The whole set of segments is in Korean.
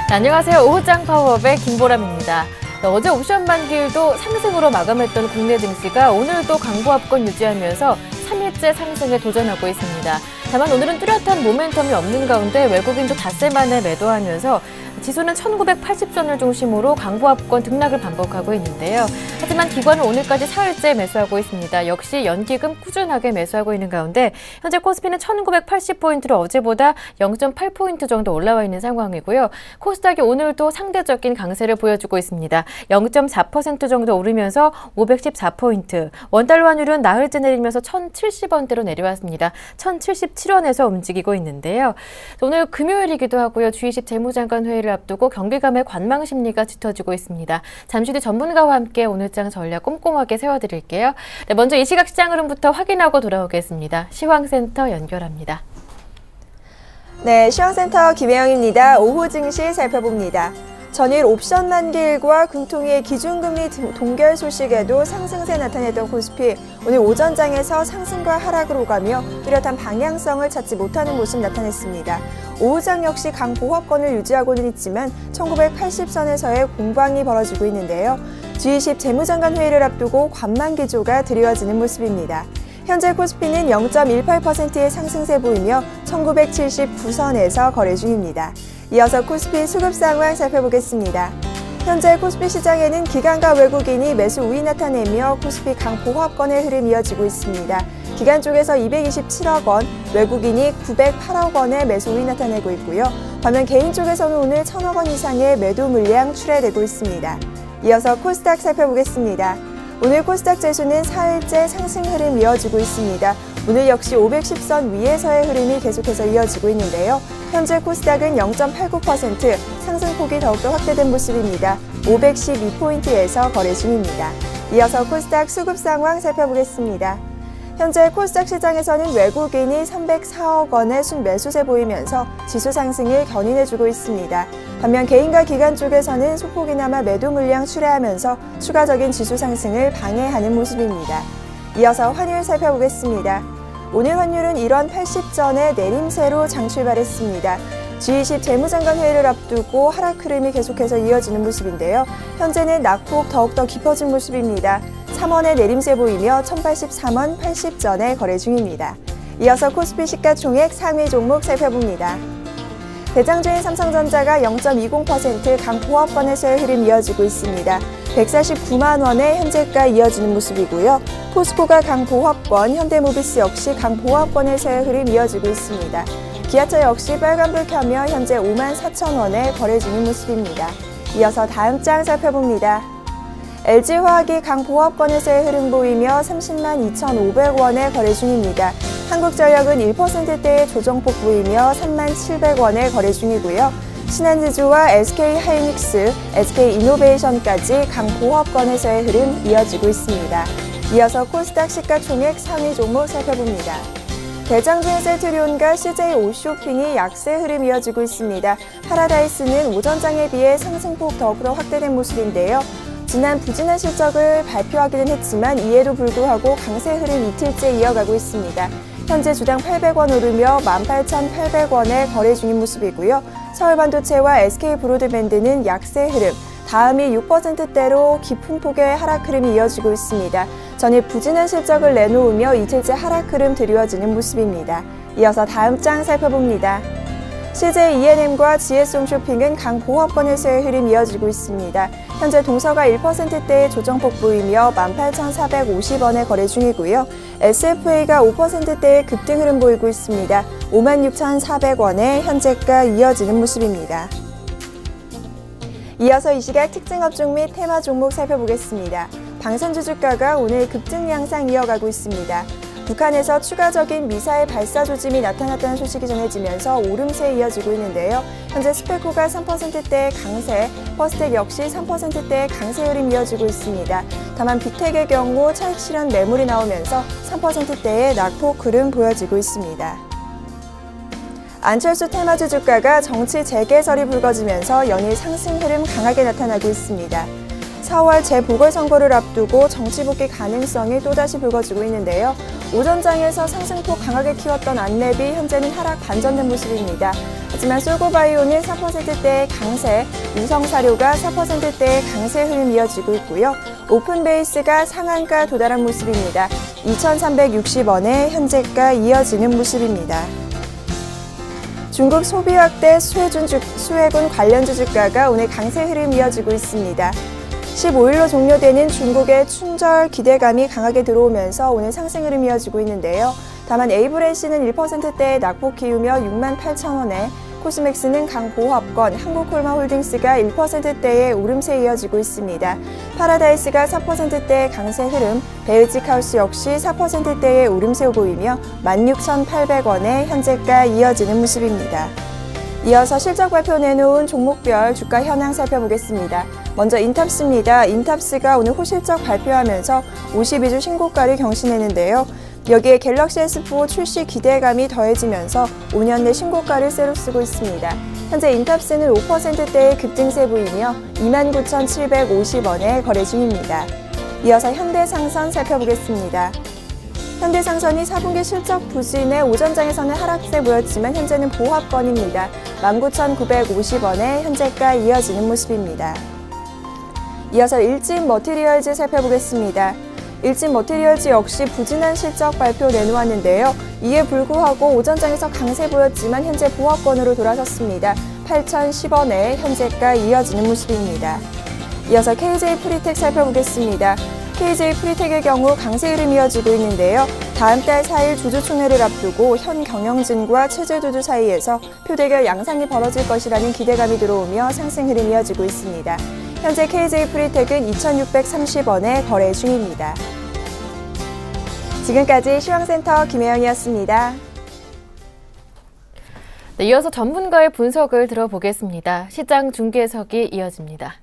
네, 안녕하세요. 오후장 파워업의 김보람입니다. 네, 어제 옵션 만기일도 상승으로 마감했던 국내 증시가 오늘도 강보합권 유지하면서 3일째 상승에 도전하고 있습니다. 다만 오늘은 뚜렷한 모멘텀이 없는 가운데 외국인도 닷새 만에 매도하면서 지수는 1980선을 중심으로 강보합권 등락을 반복하고 있는데요. 하지만 기관은 오늘까지 4일째 매수하고 있습니다. 역시 연기금 꾸준하게 매수하고 있는 가운데 현재 코스피는 1980포인트로 어제보다 0.8포인트 정도 올라와 있는 상황이고요. 코스닥이 오늘도 상대적인 강세를 보여주고 있습니다. 0.4% 정도 오르면서 514포인트. 원달러 환율은 나흘째 내리면서 1,070원대로 내려왔습니다. 1,077원에서 움직이고 있는데요. 오늘 금요일이기도 하고요. G20 재무장관 회의를 앞두고 경기감의 관망 심리가 짙어지고 있습니다. 잠시 뒤 전문가와 함께 오늘장 전략 꼼꼼하게 세워드릴게요. 네, 먼저 이 시각 시장 흐름부터 확인하고 돌아오겠습니다. 시황센터 연결합니다. 네, 시황센터 김혜영입니다. 오후 증시 살펴봅니다. 전일 옵션 만기일과 금통위의 기준금리 동결 소식에도 상승세 나타냈던 코스피, 오늘 오전장에서 상승과 하락을 오가며 뚜렷한 방향성을 찾지 못하는 모습 나타냈습니다. 오후장 역시 강보합권을 유지하고는 있지만 1980선에서의 공방이 벌어지고 있는데요. G20 재무장관 회의를 앞두고 관망 기조가 드리워지는 모습입니다. 현재 코스피는 0.18%의 상승세 보이며 1979선에서 거래 중입니다. 이어서 코스피 수급 상황 살펴보겠습니다. 현재 코스피 시장에는 기관과 외국인이 매수 우위 나타내며 코스피 강보합권의 흐름이 이어지고 있습니다. 기관 쪽에서 227억 원, 외국인이 908억 원의 매수 우위 나타내고 있고요. 반면 개인 쪽에서는 오늘 1,000억 원 이상의 매도 물량 출회되고 있습니다. 이어서 코스닥 살펴보겠습니다. 오늘 코스닥 지수는 4일째 상승 흐름 이어지고 있습니다. 오늘 역시 510선 위에서의 흐름이 계속해서 이어지고 있는데요. 현재 코스닥은 0.89% 상승폭이 더욱더 확대된 모습입니다. 512포인트에서 거래 중입니다. 이어서 코스닥 수급 상황 살펴보겠습니다. 현재 코스닥 시장에서는 외국인이 304억 원의 순매수세 보이면서 지수 상승을 견인해주고 있습니다. 반면 개인과 기관 쪽에서는 소폭이나마 매도 물량 출회하면서 추가적인 지수 상승을 방해하는 모습입니다. 이어서 환율 살펴보겠습니다. 오늘 환율은 1원 80전의 내림세로 장 출발했습니다. G20 재무장관 회의를 앞두고 하락 흐름이 계속해서 이어지는 모습인데요. 현재는 낙폭 더욱더 깊어진 모습입니다. 3원의 내림세 보이며 1083원 80전에 거래 중입니다. 이어서 코스피 시가총액 상위 종목 살펴봅니다. 대장주인 삼성전자가 0.20% 강보합권에서의 흐름 이어지고 있습니다. 149만 원의 현재가 이어지는 모습이고요. 포스코가 강보합권, 현대모비스 역시 강보합권에서의 흐름 이어지고 있습니다. 기아차 역시 빨간불 켜며 현재 54,000원에 거래 중인 모습입니다. 이어서 다음 장 살펴봅니다. LG화학이 강보합권에서의 흐름 보이며 30만 2,500원에 거래 중입니다. 한국전력은 1%대의 조정폭 보이며 3만 700원에 거래 중이고요. 신한지주와 SK하이닉스, SK이노베이션까지 강보합권에서의 흐름 이어지고 있습니다. 이어서 코스닥 시가총액 상위 종목 살펴봅니다. 대장주인 셀트리온과 CJ 오쇼핑이 약세 흐름 이어지고 있습니다. 파라다이스는 오전장에 비해 상승폭 더욱더 확대된 모습인데요. 지난 부진한 실적을 발표하기는 했지만 이에도 불구하고 강세 흐름 이틀째 이어가고 있습니다. 현재 주당 800원 오르며 18,800원에 거래 중인 모습이고요. 서울반도체와 SK브로드밴드는 약세 흐름, 다음이 6%대로 깊은 폭의 하락 흐름이 이어지고 있습니다. 전일 부진한 실적을 내놓으며 이틀째 하락 흐름 드리워지는 모습입니다. 이어서 다음 장 살펴봅니다. CJ ENM과 GS홈쇼핑은 강보합권에서의 흐름 이어지고 있습니다. 현재 동서가 1%대의 조정폭 보이며 18,450원에 거래 중이고요. SFA가 5%대의 급등 흐름 보이고 있습니다. 56,400원에 현재가 이어지는 모습입니다. 이어서 이 시각 특징 업종 및 테마 종목 살펴보겠습니다. 방산주 주가가 오늘 급등 양상 이어가고 있습니다. 북한에서 추가적인 미사일 발사 조짐이 나타났다는 소식이 전해지면서 오름세에 이어지고 있는데요. 현재 스페코가 3%대의 강세, 퍼스텍 역시 3%대의 강세 흐름 이어지고 있습니다. 다만 빅텍의 경우 차익 실현 매물이 나오면서 3%대의 낙폭 흐름 보여지고 있습니다. 안철수 테마주 주가가 정치 재개설이 불거지면서 연일 상승 흐름 강하게 나타나고 있습니다. 4월 재보궐선거를 앞두고 정치 복귀 가능성이 또다시 불거지고 있는데요. 오전장에서 상승폭 강하게 키웠던 안랩이 현재는 하락 반전된 모습입니다. 하지만 솔고바이오는 4%대의 강세, 우성사료가 4%대의 강세 흐름 이어지고 있고요. 오픈베이스가 상한가 도달한 모습입니다. 2,360원에 현재가 이어지는 모습입니다. 중국 소비 확대 수혜군 관련주 주가가 오늘 강세 흐름 이어지고 있습니다. 15일로 종료되는 중국의 춘절 기대감이 강하게 들어오면서 오늘 상승 흐름 이어지고 있는데요. 다만 에이브레시는 1%대의 낙폭 키우며 68,000원에 코스맥스는 강보합권, 한국콜마홀딩스가 1%대의 오름세 이어지고 있습니다. 파라다이스가 4%대의 강세 흐름, 벨직하우스 역시 4%대의 오름세 보이며 16,800원에 현재가 이어지는 모습입니다. 이어서 실적 발표 내놓은 종목별 주가 현황 살펴보겠습니다. 먼저 인탑스입니다. 인탑스가 오늘 호실적 발표하면서 52주 신고가를 경신했는데요. 여기에 갤럭시 S4 출시 기대감이 더해지면서 5년 내 신고가를 새로 쓰고 있습니다. 현재 인탑스는 5%대의 급등세 보이며 29,750원에 거래 중입니다. 이어서 현대상선 살펴보겠습니다. 현대상선이 4분기 실적 부진에 오전장에서는 하락세 보였지만 현재는 보합권입니다. 19,950원에 현재가 이어지는 모습입니다. 이어서 일진머티리얼즈 살펴보겠습니다. 일진머티리얼즈 역시 부진한 실적 발표 내놓았는데요. 이에 불구하고 오전장에서 강세 보였지만 현재 보합권으로 돌아섰습니다. 8,010원에 현재가 이어지는 모습입니다. 이어서 KJ 프리텍 살펴보겠습니다. KJ 프리텍의 경우 강세 흐름이 이어지고 있는데요. 다음 달 4일 주주총회를 앞두고 현 경영진과 체제주주 사이에서 표대결 양상이 벌어질 것이라는 기대감이 들어오며 상승 흐름이 이어지고 있습니다. 현재 KJ 프리텍은 2,630원에 거래 중입니다. 지금까지 시황센터 김혜영이었습니다. 네, 이어서 전문가의 분석을 들어보겠습니다. 시장 중계석이 이어집니다.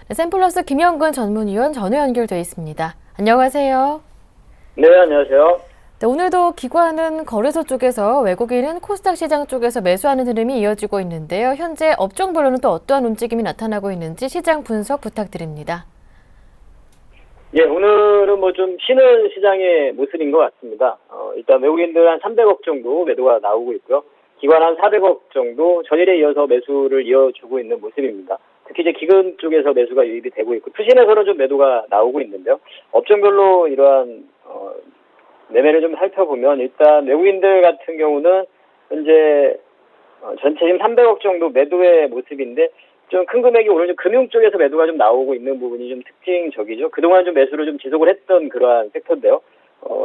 네, 샘플러스 김영근 전문위원 전화 연결되어 있습니다. 안녕하세요. 네, 안녕하세요. 네, 오늘도 기관은 거래소 쪽에서, 외국인은 코스닥 시장 쪽에서 매수하는 흐름이 이어지고 있는데요. 현재 업종별로는 또 어떠한 움직임이 나타나고 있는지 시장 분석 부탁드립니다. 예, 오늘은 뭐 좀 쉬는 시장의 모습인 것 같습니다. 일단 외국인들 한 300억 정도 매도가 나오고 있고요. 기관 한 400억 정도 전일에 이어서 매수를 이어주고 있는 모습입니다. 특히 이제 기금 쪽에서 매수가 유입이 되고 있고, 투신에서는 좀 매도가 나오고 있는데요. 업종별로 이러한 매매를 좀 살펴보면, 일단 외국인들 같은 경우는 현재 전체 지금 300억 정도 매도의 모습인데, 좀 큰 금액이 오늘 좀 금융 쪽에서 매도가 좀 나오고 있는 부분이 좀 특징적이죠. 그동안 좀 매수를 좀 지속을 했던 그러한 섹터인데요.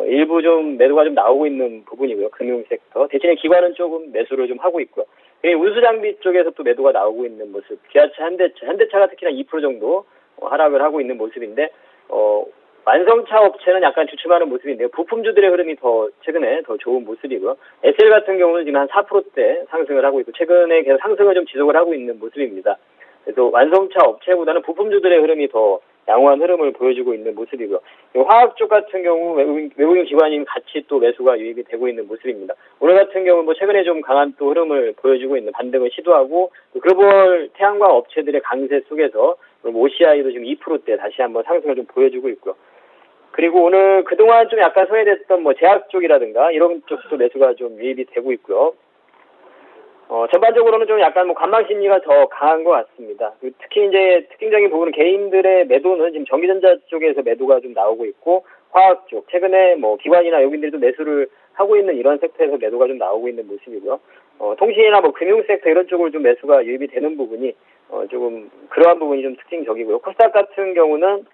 일부 좀 매도가 좀 나오고 있는 부분이고요. 금융 섹터. 대신에 기관은 조금 매수를 좀 하고 있고요. 그리고 운수장비 쪽에서 또 매도가 나오고 있는 모습. 기아차, 현대차가 특히나 2% 정도 하락을 하고 있는 모습인데, 완성차 업체는 약간 주춤하는 모습인데요. 부품주들의 흐름이 최근에 더 좋은 모습이고요. SL 같은 경우는 지금 한 4%대 상승을 하고 있고, 최근에 계속 상승을 좀 지속을 하고 있는 모습입니다. 그래서 완성차 업체보다는 부품주들의 흐름이 더 양호한 흐름을 보여주고 있는 모습이고요. 화학 쪽 같은 경우 외국인 기관인 같이 또 매수가 유입이 되고 있는 모습입니다. 오늘 같은 경우 뭐 최근에 좀 강한 또 흐름을 보여주고 있는, 반등을 시도하고, 또 글로벌 태양광 업체들의 강세 속에서 OCI도 지금 2%대 다시 한번 상승을 좀 보여주고 있고요. 그리고 오늘 그동안 좀 약간 소외됐던 뭐 제약 쪽이라든가 이런 쪽도 매수가 좀 유입이 되고 있고요. 전반적으로는 좀 약간 뭐 관망 심리가 더 강한 것 같습니다. 특히 이제 특징적인 부분은 개인들의 매도는 지금 전기전자 쪽에서 매도가 좀 나오고 있고, 화학 쪽, 최근에 뭐 기관이나 외국인들도 매수를 하고 있는 이런 섹터에서 매도가 좀 나오고 있는 모습이고요. 통신이나 뭐 금융 섹터 이런 쪽으로 좀 매수가 유입이 되는 부분이 조금 그러한 부분이 좀 특징적이고요. 코스닥 같은 경우는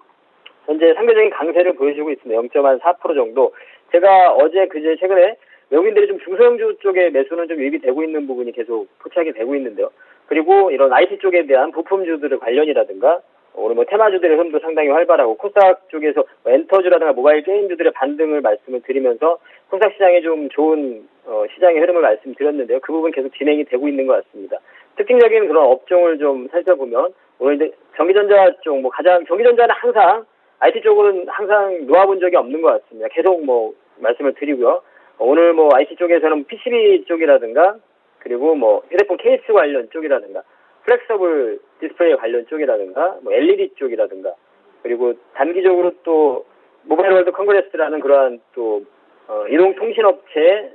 현재 상대적인 강세를 보여주고 있습니다. 0.4% 정도. 제가 어제 그제 최근에 외국인들이 좀 중소형주 쪽에 매수는 좀 유입이 되고 있는 부분이 계속 포착이 되고 있는데요. 그리고 이런 IT 쪽에 대한 부품주들의 관련이라든가, 오늘 뭐 테마주들의 흐름도 상당히 활발하고, 코스닥 쪽에서 엔터주라든가 모바일 게임주들의 반등을 말씀을 드리면서 코스닥 시장에 좀 좋은 시장의 흐름을 말씀드렸는데요. 그 부분 계속 진행이 되고 있는 것 같습니다. 특징적인 그런 업종을 좀 살펴보면, 오늘 이제 전기전자 쪽, 전기전자는 항상 IT 쪽은 항상 놓아본 적이 없는 것 같습니다. 계속 뭐 말씀을 드리고요. 오늘 뭐 IT 쪽에서는 PCB 쪽이라든가, 그리고 뭐 휴대폰 케이스 관련 쪽이라든가, 플렉서블 디스플레이 관련 쪽이라든가, 뭐 LED 쪽이라든가, 그리고 단기적으로 또 모바일 월드 컨그레스라는 그러한 또 이동통신업체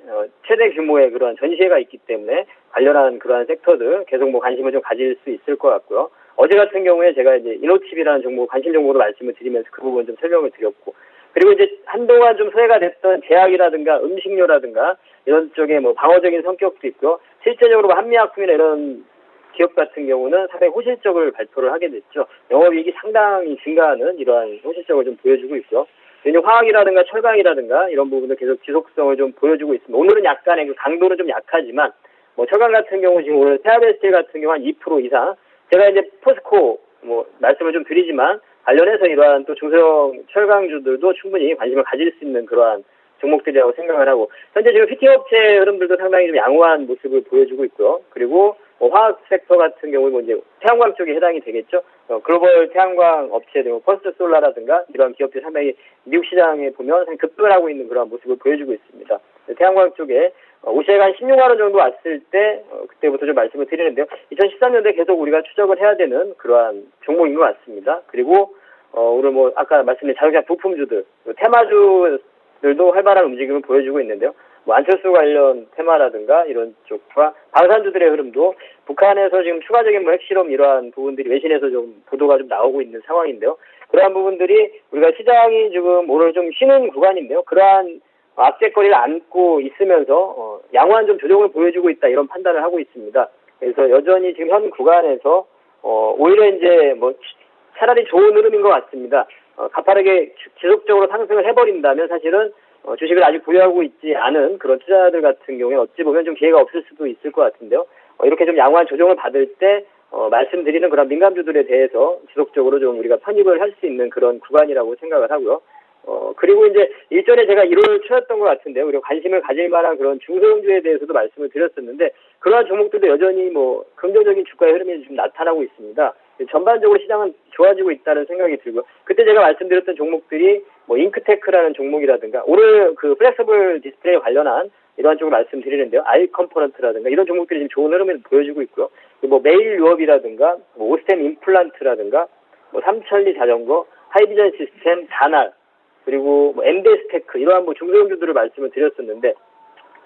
최대 규모의 그러한 전시회가 있기 때문에 관련한 그러한 섹터들 계속 뭐 관심을 좀 가질 수 있을 것 같고요. 어제 같은 경우에 제가 이제 이노칩이라는 종목 관심 정보로 말씀을 드리면서 그 부분 좀 설명을 드렸고, 그리고 이제 한동안 좀 소외가 됐던 제약이라든가 음식료라든가 이런 쪽에 뭐 방어적인 성격도 있고요. 실제적으로 뭐 한미약품이나 이런 기업 같은 경우는 상당히 호실적을 발표를 하게 됐죠. 영업이익이 상당히 증가하는 이러한 호실적을 좀 보여주고 있고요. 화학이라든가 철강이라든가 이런 부분도 계속 지속성을 좀 보여주고 있습니다. 오늘은 약간의 그 강도는 좀 약하지만 뭐 철강 같은 경우 지금 오늘 태아베스틸 같은 경우 한 2% 이상, 제가 이제 포스코 뭐 말씀을 좀 드리지만 관련해서 이러한 또 중소형 철강주들도 충분히 관심을 가질 수 있는 그러한 종목들이라고 생각을 하고, 현재 지금 피팅업체 흐름들도 상당히 좀 양호한 모습을 보여주고 있고요. 그리고 화학 섹터 같은 경우 이제 태양광 쪽에 해당이 되겠죠. 글로벌 태양광 업체 등 퍼스트 솔라라든가 이런 기업들이 상당히 미국 시장에 보면 상당히 급등을 하고 있는 그런 모습을 보여주고 있습니다. 태양광 쪽에 오시아가 한 16만 원 정도 왔을 때 그때부터 좀 말씀을 드리는데요. 2013년도에 계속 우리가 추적을 해야 되는 그러한 종목인 것 같습니다. 그리고 오늘 뭐 아까 말씀드린 자동차 부품주들, 테마주들도 활발한 움직임을 보여주고 있는데요. 뭐 안철수 관련 테마라든가 이런 쪽과 방산주들의 흐름도 북한에서 지금 추가적인 뭐 핵실험 이러한 부분들이 외신에서 좀 보도가 좀 나오고 있는 상황인데요. 그러한 부분들이 우리가 시장이 지금 오늘 좀 쉬는 구간인데요. 그러한 악재거리를 안고 있으면서 양호한 좀 조정을 보여주고 있다, 이런 판단을 하고 있습니다. 그래서 여전히 지금 현 구간에서 오히려 이제 뭐 차라리 좋은 흐름인 것 같습니다. 가파르게 지속적으로 상승을 해버린다면 사실은 주식을 아직 보유하고 있지 않은 그런 투자자들 같은 경우에 어찌 보면 좀 기회가 없을 수도 있을 것 같은데요. 이렇게 좀 양호한 조정을 받을 때 말씀드리는 그런 민감주들에 대해서 지속적으로 좀 우리가 편입을 할 수 있는 그런 구간이라고 생각을 하고요. 그리고 이제 일전에 제가 1월 초였던 것 같은데요. 그리고 관심을 가질 만한 그런 중소형주에 대해서도 말씀을 드렸었는데, 그러한 종목들도 여전히 뭐 긍정적인 주가의 흐름이 좀 나타나고 있습니다. 전반적으로 시장은 좋아지고 있다는 생각이 들고, 그때 제가 말씀드렸던 종목들이 뭐 잉크테크라는 종목이라든가, 오늘 그 플렉서블 디스플레이 관련한 이러한 쪽을 말씀드리는데요. 아이 컴포넌트라든가 이런 종목들이 지금 좋은 흐름을 보여주고 있고요. 뭐 메일 유업이라든가, 뭐 오스템 임플란트라든가, 뭐 삼천리 자전거, 하이비전 시스템, 다날, 그리고 뭐 엠데스테크 이러한 뭐 중소형주들을 말씀을 드렸었는데,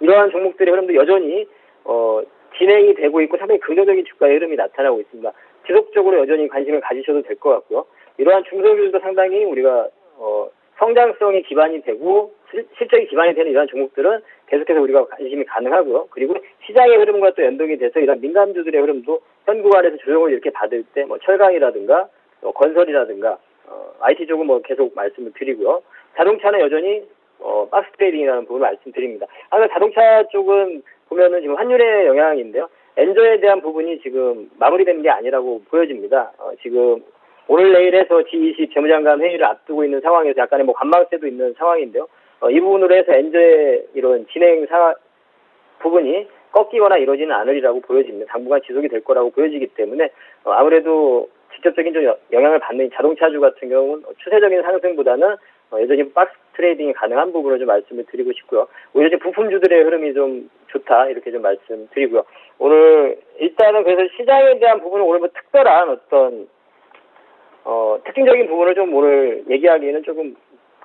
이러한 종목들의 흐름도 여전히 진행이 되고 있고 상당히 긍정적인 주가의 흐름이 나타나고 있습니다. 지속적으로 여전히 관심을 가지셔도 될 것 같고요. 이러한 중소형주들도 상당히 우리가 성장성이 기반이 되고 실적이 기반이 되는 이러한 종목들은 계속해서 우리가 관심이 가능하고요. 그리고 시장의 흐름과 또 연동이 돼서 이런 민감주들의 흐름도 현 구간에서 조정을 이렇게 받을 때 뭐 철강이라든가 건설이라든가 IT 쪽은 뭐 계속 말씀을 드리고요. 자동차는 여전히 박스 트레이딩이라는 부분을 말씀드립니다. 아까 자동차 쪽은 보면은 지금 환율의 영향인데요. 엔저에 대한 부분이 지금 마무리된 게 아니라고 보여집니다. 지금 오늘 내일에서 G20 재무장관 회의를 앞두고 있는 상황에서 약간의 뭐 관망세도 있는 상황인데요. 이 부분으로 해서 엔저의 이런 진행 부분이 꺾이거나 이러지는 않으리라고 보여집니다. 당분간 지속이 될 거라고 보여지기 때문에 아무래도 직접적인 좀 영향을 받는 자동차주 같은 경우는 추세적인 상승보다는 여전히 박스 트레이딩이 가능한 부분을 좀 말씀을 드리고 싶고요. 오히려 지금 부품주들의 흐름이 좀 좋다, 이렇게 좀 말씀드리고요. 오늘 일단은 그래서 시장에 대한 부분은 오늘 뭐 특별한 어떤 특징적인 부분을 좀 오늘 얘기하기에는 조금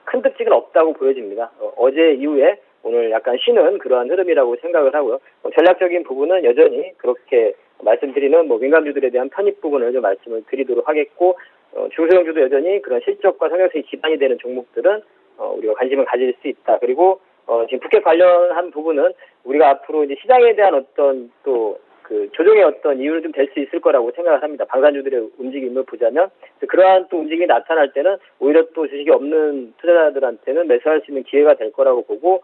큰 특징은 없다고 보여집니다. 어제 이후에 오늘 약간 쉬는 그러한 흐름이라고 생각을 하고요. 전략적인 부분은 여전히 그렇게 말씀드리는 뭐 민감주들에 대한 편입 부분을 좀 말씀을 드리도록 하겠고, 중소형주도 여전히 그런 실적과 성장성이 기반이 되는 종목들은 우리가 관심을 가질 수 있다. 그리고 지금 북핵 관련한 부분은 우리가 앞으로 이제 시장에 대한 어떤 또 그 조정의 어떤 이유는 좀 될 수 있을 거라고 생각을 합니다. 방산주들의 움직임을 보자면 그러한 또 움직임이 나타날 때는 오히려 또 주식이 없는 투자자들한테는 매수할 수 있는 기회가 될 거라고 보고,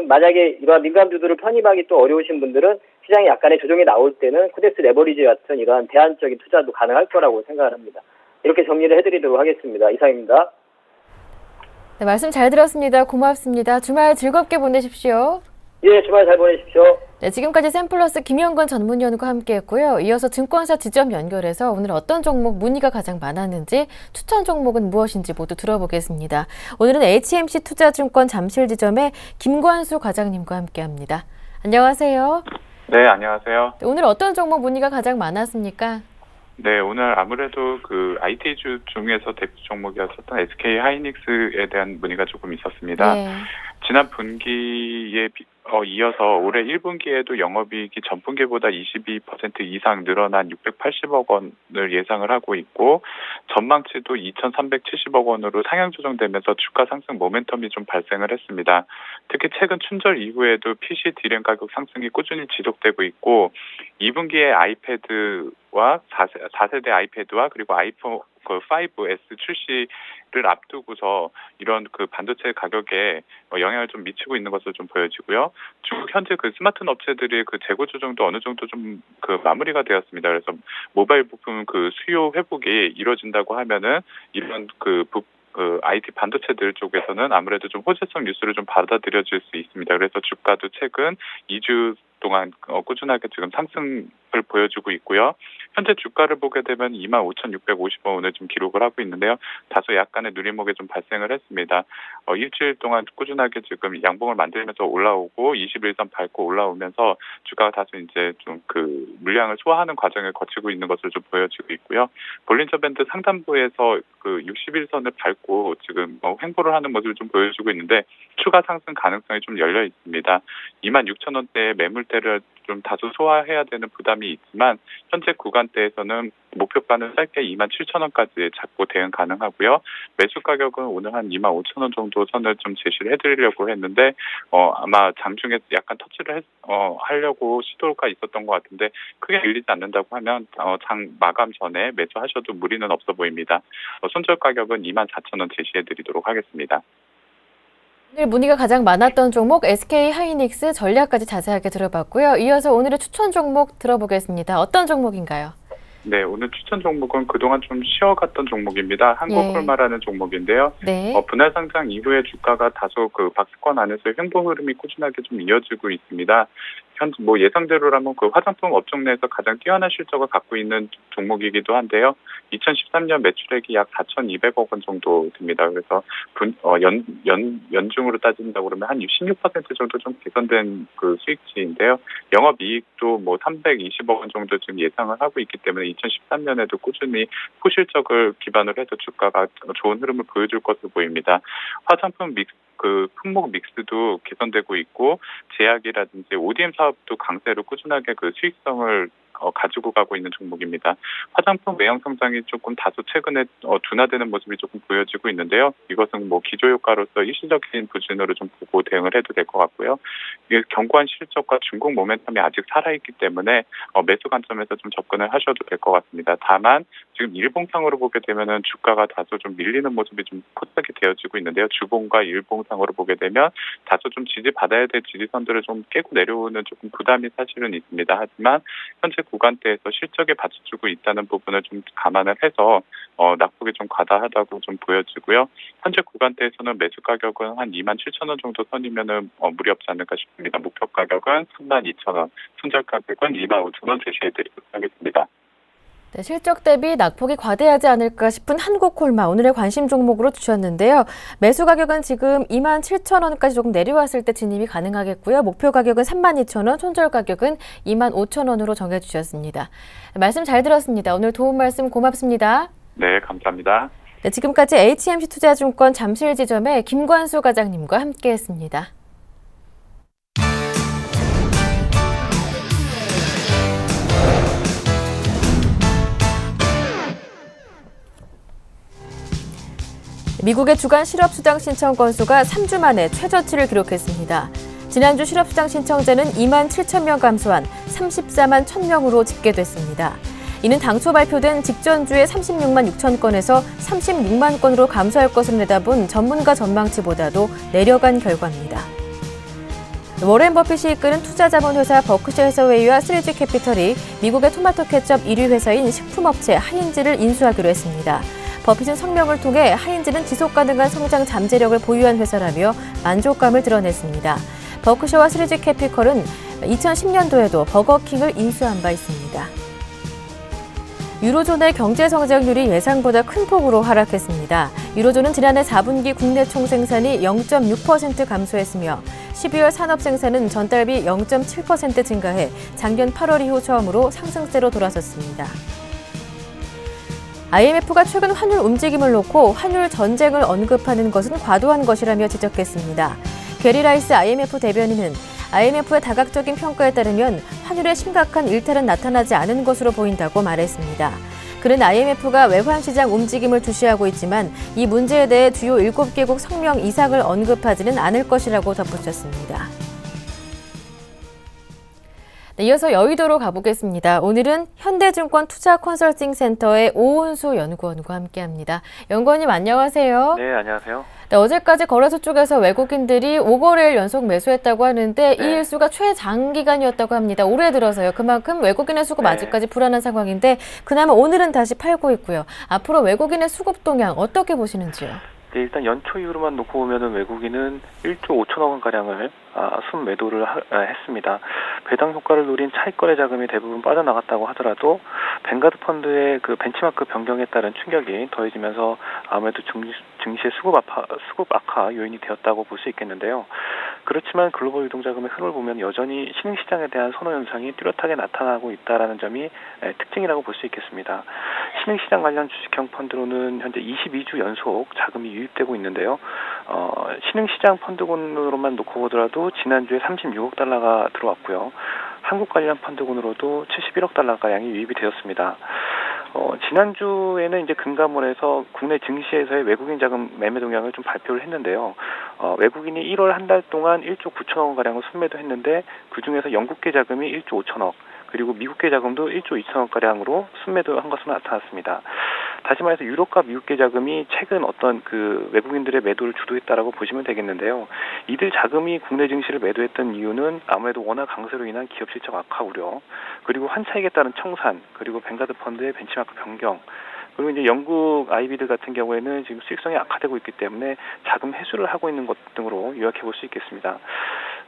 만약에 이러한 민감주들을 편입하기 또 어려우신 분들은 시장에 약간의 조정이 나올 때는 코덱스 레버리지 같은 이러한 대안적인 투자도 가능할 거라고 생각을 합니다. 이렇게 정리를 해드리도록 하겠습니다. 이상입니다. 네, 말씀 잘 들었습니다. 고맙습니다. 주말 즐겁게 보내십시오. 예, 주말 잘 보내십시오. 네, 지금까지 샘플러스 김영건 전문위원과 함께했고요. 이어서 증권사 지점 연결해서 오늘 어떤 종목 문의가 가장 많았는지, 추천 종목은 무엇인지 모두 들어보겠습니다. 오늘은 HMC 투자증권 잠실지점의 김관수 과장님과 함께합니다. 안녕하세요. 네, 안녕하세요. 네, 오늘 어떤 종목 문의가 가장 많았습니까? 네, 오늘 아무래도 그 IT주 중에서 대표 종목이었었던 SK 하이닉스에 대한 문의가 조금 있었습니다. 네. 지난 분기에 이어서 올해 1분기에도 영업이익이 전분기보다 22% 이상 늘어난 680억 원을 예상을 하고 있고 전망치도 2,370억 원으로 상향 조정되면서 주가 상승 모멘텀이 좀 발생을 했습니다. 특히 최근 춘절 이후에도 PC D램 가격 상승이 꾸준히 지속되고 있고 2분기에 아이패드와 4세대 아이패드와 그리고 아이폰 5S 출시를 앞두고서 이런 그 반도체 가격에 영향을 좀 미치고 있는 것으로 좀 보여지고요. 중국 현재 그 스마트폰 업체들이 그 재고 조정도 어느 정도 좀 그 마무리가 되었습니다. 그래서 모바일 부품 그 수요 회복이 이루어진다고 하면은 이런 그 IT 반도체들 쪽에서는 아무래도 좀 호재성 뉴스를 좀 받아들여질 수 있습니다. 그래서 주가도 최근 2주 동안 꾸준하게 지금 상승을 보여주고 있고요. 현재 주가를 보게 되면 25,650원 오늘 좀 기록을 하고 있는데요. 다소 약간의 누림목이 좀 발생을 했습니다. 일주일 동안 꾸준하게 지금 양봉을 만들면서 올라오고 21선 밟고 올라오면서 주가가 다소 이제 좀 그 물량을 소화하는 과정을 거치고 있는 것을 좀 보여지고 있고요. 볼린저 밴드 상단부에서 그 61선을 밟고 지금 횡보를 하는 모습을 좀 보여주고 있는데 추가 상승 가능성이 좀 열려 있습니다. 26,000원대의 매물대를 좀 다소 소화해야 되는 부담이 있지만 현재 구간대에서는 목표가는 짧게 27,000원까지 잡고 대응 가능하고요. 매수 가격은 오늘 한 25,000원 정도 선을 좀 제시를 해드리려고 했는데 아마 장중에 약간 터치를 하려고 시도가 있었던 것 같은데 크게 밀리지 않는다고 하면 장 마감 전에 매수하셔도 무리는 없어 보입니다. 손절 가격은 24,000원 제시해드리도록 하겠습니다. 오늘 문의가 가장 많았던 종목 SK 하이닉스 전략까지 자세하게 들어봤고요. 이어서 오늘의 추천 종목 들어보겠습니다. 어떤 종목인가요? 네, 오늘 추천 종목은 그동안 좀 쉬어갔던 종목입니다. 한국콜마라는 종목인데요. 네. 분할 상장 이후에 주가가 다소 그 박스권 안에서 횡보 흐름이 꾸준하게 좀 이어지고 있습니다. 현재 예상대로라면 그 화장품 업종 내에서 가장 뛰어난 실적을 갖고 있는 종목이기도 한데요. 2013년 매출액이 약 4,200억 원 정도 됩니다. 그래서 연중으로 따진다고 그러면 한 16% 정도 좀 개선된 그 수익치인데요. 영업이익도 320억 원 정도 지금 예상을 하고 있기 때문에 2013년에도 꾸준히 포실적을 기반으로 해서 주가가 좋은 흐름을 보여줄 것으로 보입니다. 화장품 품목 믹스도 개선되고 있고 제약이라든지 ODM 사업도 강세로 꾸준하게 그 수익성을 가지고 가고 있는 종목입니다. 화장품 매형 성장이 조금 다소 최근에 둔화되는 모습이 조금 보여지고 있는데요. 이것은 기조효과로서 일시적인 부진으로 좀 보고 대응을 해도 될 것 같고요. 이게 견고한 실적과 중국 모멘텀이 아직 살아있기 때문에 매수 관점에서 좀 접근을 하셔도 될 것 같습니다. 다만 지금 일봉상으로 보게 되면은 주가가 다소 좀 밀리는 모습이 좀 포착이 되어지고 있는데요. 주봉과 일봉상으로 보게 되면 다소 좀 지지받아야 될 지지선들을 좀 깨고 내려오는 조금 부담이 사실은 있습니다. 하지만 현재 구간대에서 실적에 받쳐주고 있다는 부분을 좀 감안을 해서 낙폭이 좀 과다하다고 좀 보여지고요. 현재 구간대에서는 매수 가격은 한 27,000원 정도 선이면은 무리 없지 않을까 싶습니다. 목표 가격은 32,000원, 손절 가격은 25,000원 제시해드리도록 하겠습니다. 네, 실적 대비 낙폭이 과대하지 않을까 싶은 한국콜마 오늘의 관심 종목으로 주셨는데요. 매수 가격은 지금 27,000원까지 조금 내려왔을 때 진입이 가능하겠고요. 목표 가격은 32,000원, 손절 가격은 25,000원으로 정해주셨습니다. 말씀 잘 들었습니다. 오늘 도움 말씀 고맙습니다. 네, 감사합니다. 네, 지금까지 HMC 투자증권 잠실지점의 김관수 과장님과 함께했습니다. 미국의 주간 실업수당 신청 건수가 3주 만에 최저치를 기록했습니다. 지난주 실업수당 신청자는 2만 7천 명 감소한 34만 1,000명으로 집계됐습니다. 이는 당초 발표된 직전주의 36만 6천 건에서 36만 건으로 감소할 것으로 내다본 전문가 전망치보다도 내려간 결과입니다. 워렌 버핏이 이끄는 투자자본회사 버크셔 해서웨이와 3G 캐피털이 미국의 토마토 케첩 1위 회사인 식품업체 하인즈를 인수하기로 했습니다. 버핏은 성명을 통해 하인즈는 지속가능한 성장 잠재력을 보유한 회사라며 만족감을 드러냈습니다. 버크셔와 3G 캐피털은 2010년도에도 버거킹을 인수한 바 있습니다. 유로존의 경제 성장률이 예상보다 큰 폭으로 하락했습니다. 유로존은 지난해 4분기 국내 총생산이 0.6% 감소했으며 12월 산업 생산은 전달비 0.7% 증가해 작년 8월 이후 처음으로 상승세로 돌아섰습니다. IMF가 최근 환율 움직임을 놓고 환율 전쟁을 언급하는 것은 과도한 것이라며 지적했습니다. 게리 라이스 IMF 대변인은 IMF의 다각적인 평가에 따르면 환율에 심각한 일탈은 나타나지 않은 것으로 보인다고 말했습니다. 그는 IMF가 외환시장 움직임을 주시하고 있지만 이 문제에 대해 주요 7개국 성명 이상을 언급하지는 않을 것이라고 덧붙였습니다. 네, 이어서 여의도로 가보겠습니다. 오늘은 현대증권 투자컨설팅센터의 오은수 연구원과 함께합니다. 연구원님 안녕하세요. 네, 안녕하세요. 네, 어제까지 거래소 쪽에서 외국인들이 5거래일 연속 매수했다고 하는데 이 일수가 최장기간이었다고 합니다. 올해 들어서요. 그만큼 외국인의 수급 아직까지 불안한 상황인데 그나마 오늘은 다시 팔고 있고요. 앞으로 외국인의 수급 동향 어떻게 보시는지요? 네, 일단 연초 이후로만 놓고 보면은 외국인은 1조 5천억 원가량을 순매도를 했습니다. 배당 효과를 노린 차익거래 자금이 대부분 빠져나갔다고 하더라도 뱅가드 펀드의 그 벤치마크 변경에 따른 충격이 더해지면서 아무래도 증시의 수급 악화 요인이 되었다고 볼 수 있겠는데요. 그렇지만 글로벌 유동자금의 흐름을 보면 여전히 신흥시장에 대한 선호 현상이 뚜렷하게 나타나고 있다는 점이 특징이라고 볼 수 있겠습니다. 신흥시장 관련 주식형 펀드로는 현재 22주 연속 자금이 유입되고 있는데요. 신흥시장 펀드군으로만 놓고 보더라도 지난주에 36억 달러가 들어왔고요. 한국 관련 펀드군으로도 71억 달러가량이 유입이 되었습니다. 지난주에는 이제 금감원에서 국내 증시에서의 외국인 자금 매매 동향을 좀 발표를 했는데요. 외국인이 1월 한 달 동안 1조 9천억 원가량을 순매도했는데 그중에서 영국계 자금이 1조 5천억, 그리고 미국계 자금도 1조 2천억가량으로 순매도한 것으로 나타났습니다. 다시 말해서 유럽과 미국계 자금이 최근 어떤 그 외국인들의 매도를 주도했다라고 보시면 되겠는데요. 이들 자금이 국내 증시를 매도했던 이유는 아무래도 원화 강세로 인한 기업 실적 악화 우려, 그리고 환차익에 따른 청산, 그리고 뱅가드 펀드의 벤치마크 변경, 그리고 이제 영국 IB들 같은 경우에는 지금 수익성이 악화되고 있기 때문에 자금 회수를 하고 있는 것 등으로 요약해 볼 수 있겠습니다.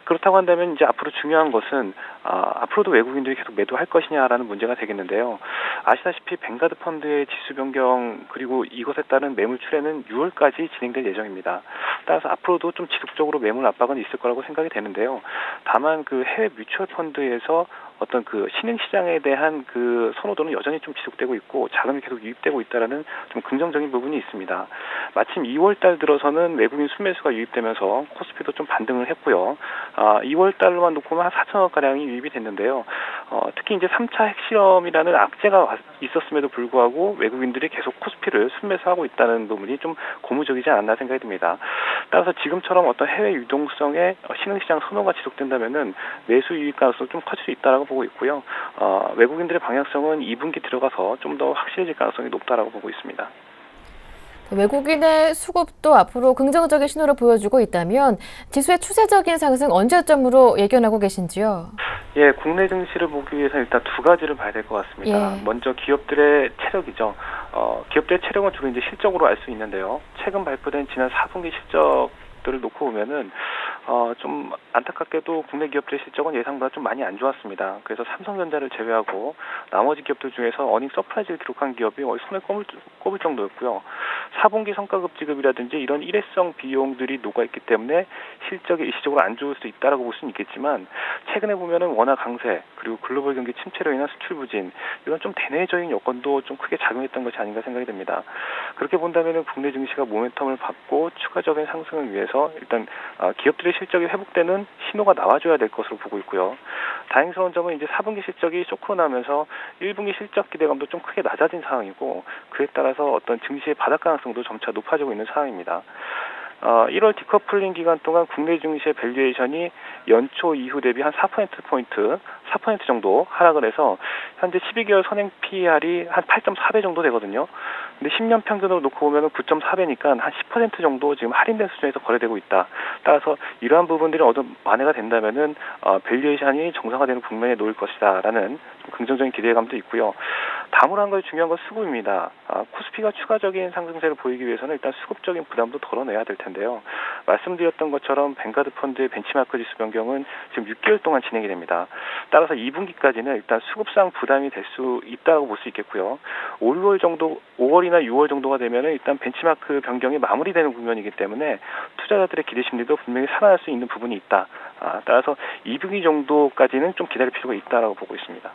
그렇다고 한다면 이제 앞으로 중요한 것은 앞으로도 외국인들이 계속 매도할 것이냐라는 문제가 되겠는데요. 아시다시피 뱅가드 펀드의 지수 변경 그리고 이것에 따른 매물 출회는 6월까지 진행될 예정입니다. 따라서 앞으로도 좀 지속적으로 매물 압박은 있을 거라고 생각이 되는데요. 다만 그 해외 뮤추얼 펀드에서 어떤 그 신흥시장에 대한 그 선호도는 여전히 좀 지속되고 있고 자금이 계속 유입되고 있다라는 좀 긍정적인 부분이 있습니다. 마침 2월달 들어서는 외국인 순매수가 유입되면서 코스피도 좀 반등을 했고요. 2월달로만 놓고 보면 한 4천억 가량이 유입이 됐는데요. 특히 이제 3차 핵실험이라는 악재가 있었음에도 불구하고 외국인들이 계속 코스피를 순매수하고 있다는 부분이 좀 고무적이지 않나 생각이 듭니다. 따라서 지금처럼 어떤 해외 유동성의 신흥시장 선호가 지속된다면은 매수 유입 가능성이 좀 커질 수 있다라고 보고 있고요. 외국인들의 방향성은 2분기 들어가서 좀 더 확실해질 가능성이 높다라고 보고 있습니다. 외국인의 수급도 앞으로 긍정적인 신호를 보여주고 있다면 지수의 추세적인 상승 언제쯤으로 예견하고 계신지요? 예, 국내 증시를 보기 위해서 일단 두 가지를 봐야 될 것 같습니다. 먼저 기업들의 체력이죠. 기업들의 체력은 주로 이제 실적으로 알 수 있는데요. 최근 발표된 지난 4분기 실적들을 놓고 보면은 좀 안타깝게도 국내 기업들의 실적은 예상보다 좀 많이 안 좋았습니다. 그래서 삼성전자를 제외하고 나머지 기업들 중에서 어닝 서프라이즈를 기록한 기업이 손에 꼽을 정도였고요. 4분기 성과급 지급이라든지 이런 일회성 비용들이 녹아있기 때문에 실적이 일시적으로 안 좋을 수 있다라고 볼 수는 있겠지만 최근에 보면은 원화 강세 그리고 글로벌 경기 침체로 인한 수출 부진 이런 좀 대내적인 여건도 좀 크게 작용했던 것이 아닌가 생각이 됩니다. 그렇게 본다면은 국내 증시가 모멘텀을 받고 추가적인 상승을 위해서 일단 기업들의 실적이 회복되는 신호가 나와줘야 될 것으로 보고 있고요. 다행스러운 점은 이제 4분기 실적이 쇼크로 나면서 1분기 실적 기대감도 좀 크게 낮아진 상황이고 그에 따라서 어떤 증시의 바닥 가능성도 점차 높아지고 있는 상황입니다. 1월 디커플링 기간 동안 국내 증시의 밸류에이션이 연초 이후 대비 한 4%포인트, 4% 정도 하락을 해서 현재 12개월 선행 PER이 한 8.4배 정도 되거든요. 근데 10년 평균으로 놓고 보면 9.4배니까 한 10% 정도 지금 할인된 수준에서 거래되고 있다. 따라서 이러한 부분들이 만회가 된다면은 밸류에이션이 정상화되는 국면에 놓일 것이다라는 긍정적인 기대감도 있고요. 다음으로 한 가지 중요한 건 수급입니다. 코스피가 추가적인 상승세를 보이기 위해서는 일단 수급적인 부담도 덜어내야 될 텐데요. 말씀드렸던 것처럼 뱅가드 펀드의 벤치마크 지수 변경은 지금 6개월 동안 진행이 됩니다. 따라서 2분기까지는 일단 수급상 부담이 될 수 있다고 볼 수 있겠고요. 5월이나 6월 정도가 되면은 일단 벤치마크 변경이 마무리되는 국면이기 때문에 투자자들의 기대 심리도 분명히 살아날 수 있는 부분이 있다. 따라서 2분기 정도까지는 좀 기다릴 필요가 있다라고 보고 있습니다.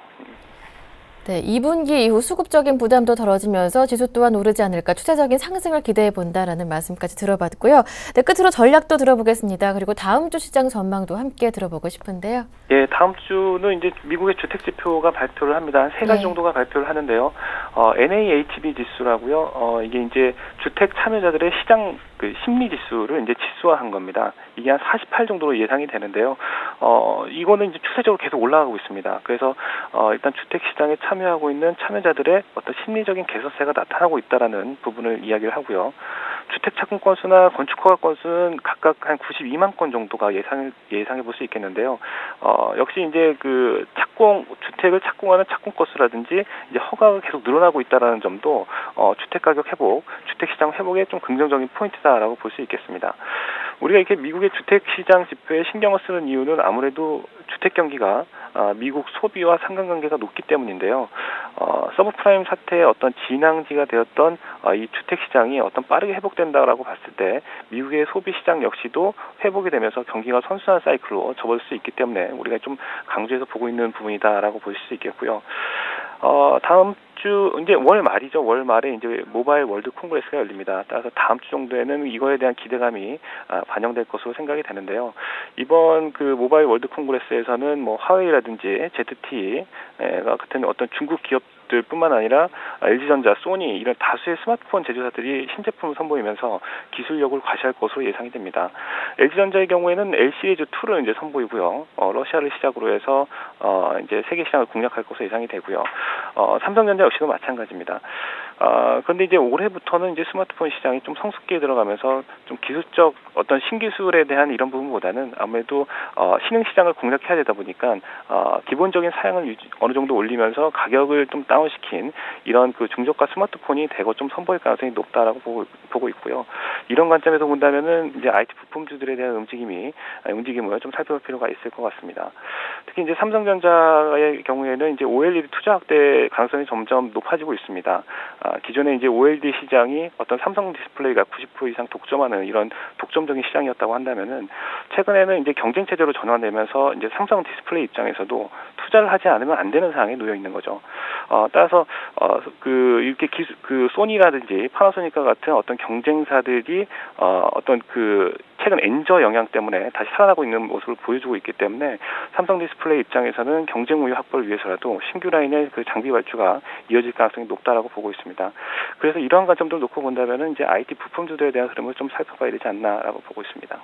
네, 2분기 이후 수급적인 부담도 덜어지면서 지수 또한 오르지 않을까 추세적인 상승을 기대해 본다라는 말씀까지 들어봤고요. 네, 끝으로 전략도 들어보겠습니다. 그리고 다음 주 시장 전망도 함께 들어보고 싶은데요. 예, 다음 주는 이제 미국의 주택 지표가 발표를 합니다. 한 3가지 정도가 발표를 하는데요. NAHB 지수라고요. 이게 이제 주택 참여자들의 시장 심리 지수를 이제 지수화한 겁니다. 이게 한 48 정도로 예상이 되는데요. 이거는 이제 추세적으로 계속 올라가고 있습니다. 그래서 일단 주택 시장에 참여하고 있는 참여자들의 어떤 심리적인 개선세가 나타나고 있다라는 부분을 이야기를 하고요. 주택 착공 건수나 건축 허가 건수는 각각 한 92만 건 정도가 예상해 볼 수 있겠는데요. 역시 이제 그 주택을 착공하는 착공 건수라든지 이제 허가가 계속 늘어나고 있다라는 점도 주택 가격 회복, 주택 시장 회복에 좀 긍정적인 포인트다라고 볼 수 있겠습니다. 우리가 이렇게 미국의 주택 시장 지표에 신경을 쓰는 이유는 아무래도 주택 경기가 미국 소비와 상관관계가 높기 때문인데요. 서브프라임 사태의 어떤 진앙지가 되었던 이 주택 시장이 어떤 빠르게 회복된다라고 봤을 때 미국의 소비 시장 역시도 회복이 되면서 경기가 선순환 사이클로 접어들 수 있기 때문에 우리가 좀 강조해서 보고 있는 부분이다라고 보실 수 있겠고요. 다음 주 이제 월 말이죠. 월 말에 이제 모바일 월드 콩그레스가 열립니다. 따라서 다음 주 정도에는 이거에 대한 기대감이 반영될 것으로 생각이 되는데요. 이번 그 모바일 월드 콩그레스에서는 뭐 화웨이라든지 ZTE가 같은 어떤 중국 기업들뿐만 아니라 LG전자, 소니 이런 다수의 스마트폰 제조사들이 신제품을 선보이면서 기술력을 과시할 것으로 예상이 됩니다. LG전자의 경우에는 L 시리즈 2를 이제 선보이고요. 러시아를 시작으로 해서 이제 세계 시장을 공략할 것으로 예상이 되고요. 삼성전자 역시도 마찬가지입니다. 그런데 이제 올해부터는 이제 스마트폰 시장이 좀 성숙기에 들어가면서 좀 기술적 어떤 신기술에 대한 이런 부분보다는 아무래도 신흥 시장을 공략해야 되다 보니까 기본적인 사양을 어느 정도 올리면서 가격을 좀 다운시킨 이런 그 중저가 스마트폰이 대거 좀 선보일 가능성이 높다라고 보고 있고요. 이런 관점에서 본다면은 이제 IT 부품주들에 대한 움직임을 좀 살펴볼 필요가 있을 것 같습니다. 특히 이제 삼성전자의 경우에는 이제 OLED 투자 확대 가능성이 점점 높아지고 있습니다. 기존에 이제 OLED 시장이 어떤 삼성 디스플레이가 90% 이상 독점하는 이런 독점적인 시장이었다고 한다면은 최근에는 이제 경쟁 체제로 전환되면서 이제 삼성 디스플레이 입장에서도 투자를 하지 않으면 안 되는 상황에 놓여 있는 거죠. 따라서 이렇게 소니라든지 파나소닉과 같은 어떤 경쟁사들이 어떤 최근 엔저 영향 때문에 다시 살아나고 있는 모습을 보여주고 있기 때문에 삼성 디스플레이 입장에서는 경쟁 우위 확보를 위해서라도 신규 라인의 그 장비 발주가 이어질 가능성이 높다라고 보고 있습니다. 그래서 이러한 관점들을 놓고 본다면은 이제 IT 부품주들에 대한 흐름을 좀 살펴봐야 되지 않나라고 보고 있습니다.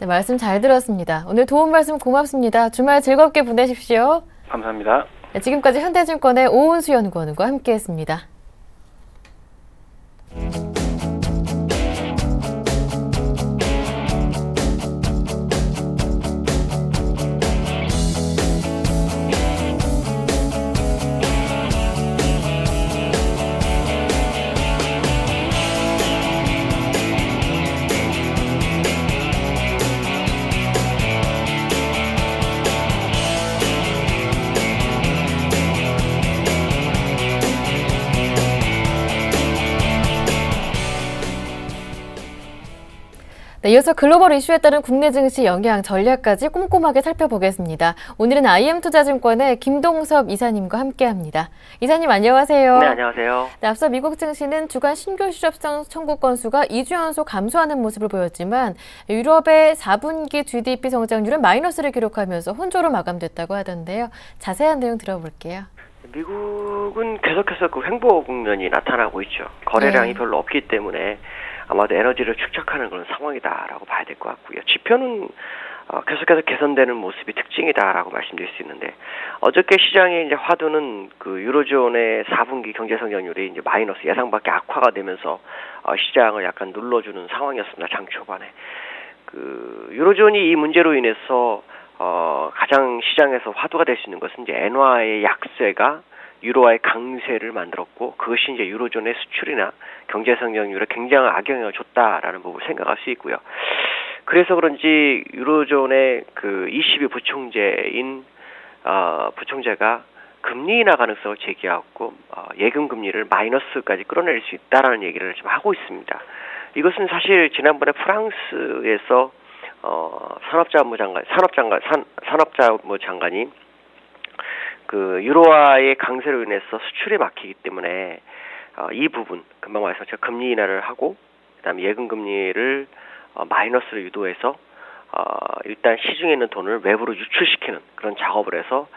네, 말씀 잘 들었습니다. 오늘 도움 말씀 고맙습니다. 주말 즐겁게 보내십시오. 감사합니다. 네, 지금까지 현대증권의 오은수 연구원과 함께했습니다. 네, 이어서 글로벌 이슈에 따른 국내 증시 영향 전략까지 꼼꼼하게 살펴보겠습니다. 오늘은 IM투자증권의 김동섭 이사님과 함께합니다. 이사님 안녕하세요. 네, 안녕하세요. 네, 앞서 미국 증시는 주간 신규 실업성 청구 건수가 2주 연속 감소하는 모습을 보였지만 유럽의 4분기 GDP 성장률은 마이너스를 기록하면서 혼조로 마감됐다고 하던데요. 자세한 내용 들어볼게요. 미국은 계속해서 그 횡보 국면이 나타나고 있죠. 거래량이 별로 없기 때문에 아마도 에너지를 축적하는 그런 상황이다라고 봐야 될 것 같고요. 지표는 계속해서 개선되는 모습이 특징이다라고 말씀드릴 수 있는데 어저께 시장의 이제 화두는 그 유로존의 4분기 경제 성장률이 이제 마이너스 예상 밖에 악화가 되면서 시장을 약간 눌러주는 상황이었습니다. 장 초반에 그 유로존이 이 문제로 인해서 가장 시장에서 화두가 될 수 있는 것은 이제 엔화의 약세가 유로화의 강세를 만들었고 그것이 이제 유로존의 수출이나 경제 성장률에 굉장한 악영향을 줬다라는 부분을 생각할 수 있고요. 그래서 그런지 유로존의 그 20위 부총재가 금리 인하 가능성을 제기하고 예금 금리를 마이너스까지 끌어낼 수 있다라는 얘기를 지금 하고 있습니다. 이것은 사실 지난번에 프랑스에서 산업자무 장관이 그 유로화의 강세로 인해서 수출이 막히기 때문에 이 부분 금방 말씀하신 금리 인하를 하고 그다음에 예금 금리를 마이너스로 유도해서 일단 시중에 있는 돈을 외부로 유출시키는 그런 작업을 해서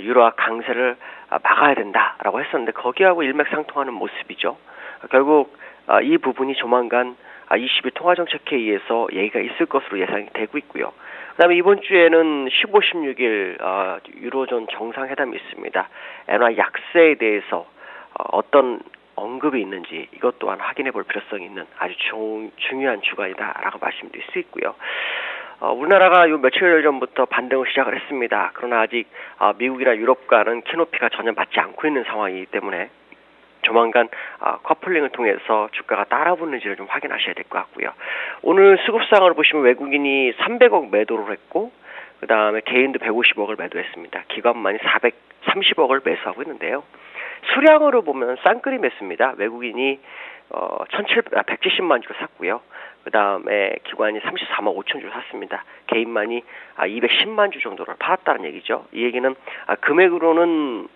유로화 강세를 막아야 된다라고 했었는데 거기하고 일맥상통하는 모습이죠. 결국 이 부분이 조만간 20일 통화정책회의에서 얘기가 있을 것으로 예상이 되고 있고요. 그다음에 이번 주에는 15, 16일 유로존 정상회담이 있습니다. 엔화 약세에 대해서 어떤 언급이 있는지 이것 또한 확인해 볼 필요성이 있는 아주 중요한 주간이다라고 말씀드릴 수 있고요. 우리나라가 요 며칠 전부터 반등을 시작을 했습니다. 그러나 아직 미국이나 유럽과는 키높이가 전혀 맞지 않고 있는 상황이기 때문에 조만간 커플링을 통해서 주가가 따라붙는지를 좀 확인하셔야 될 것 같고요. 오늘 수급상을 보시면 외국인이 300억 매도를 했고 그 다음에 개인도 150억을 매도했습니다. 기관만이 430억을 매수하고 있는데요. 수량으로 보면 쌍끌이 매수입니다. 외국인이 170만 주를 샀고요. 그 다음에 기관이 34만 5천 주를 샀습니다. 개인만이 210만 주 정도를 팔았다는 얘기죠. 이 얘기는 금액으로는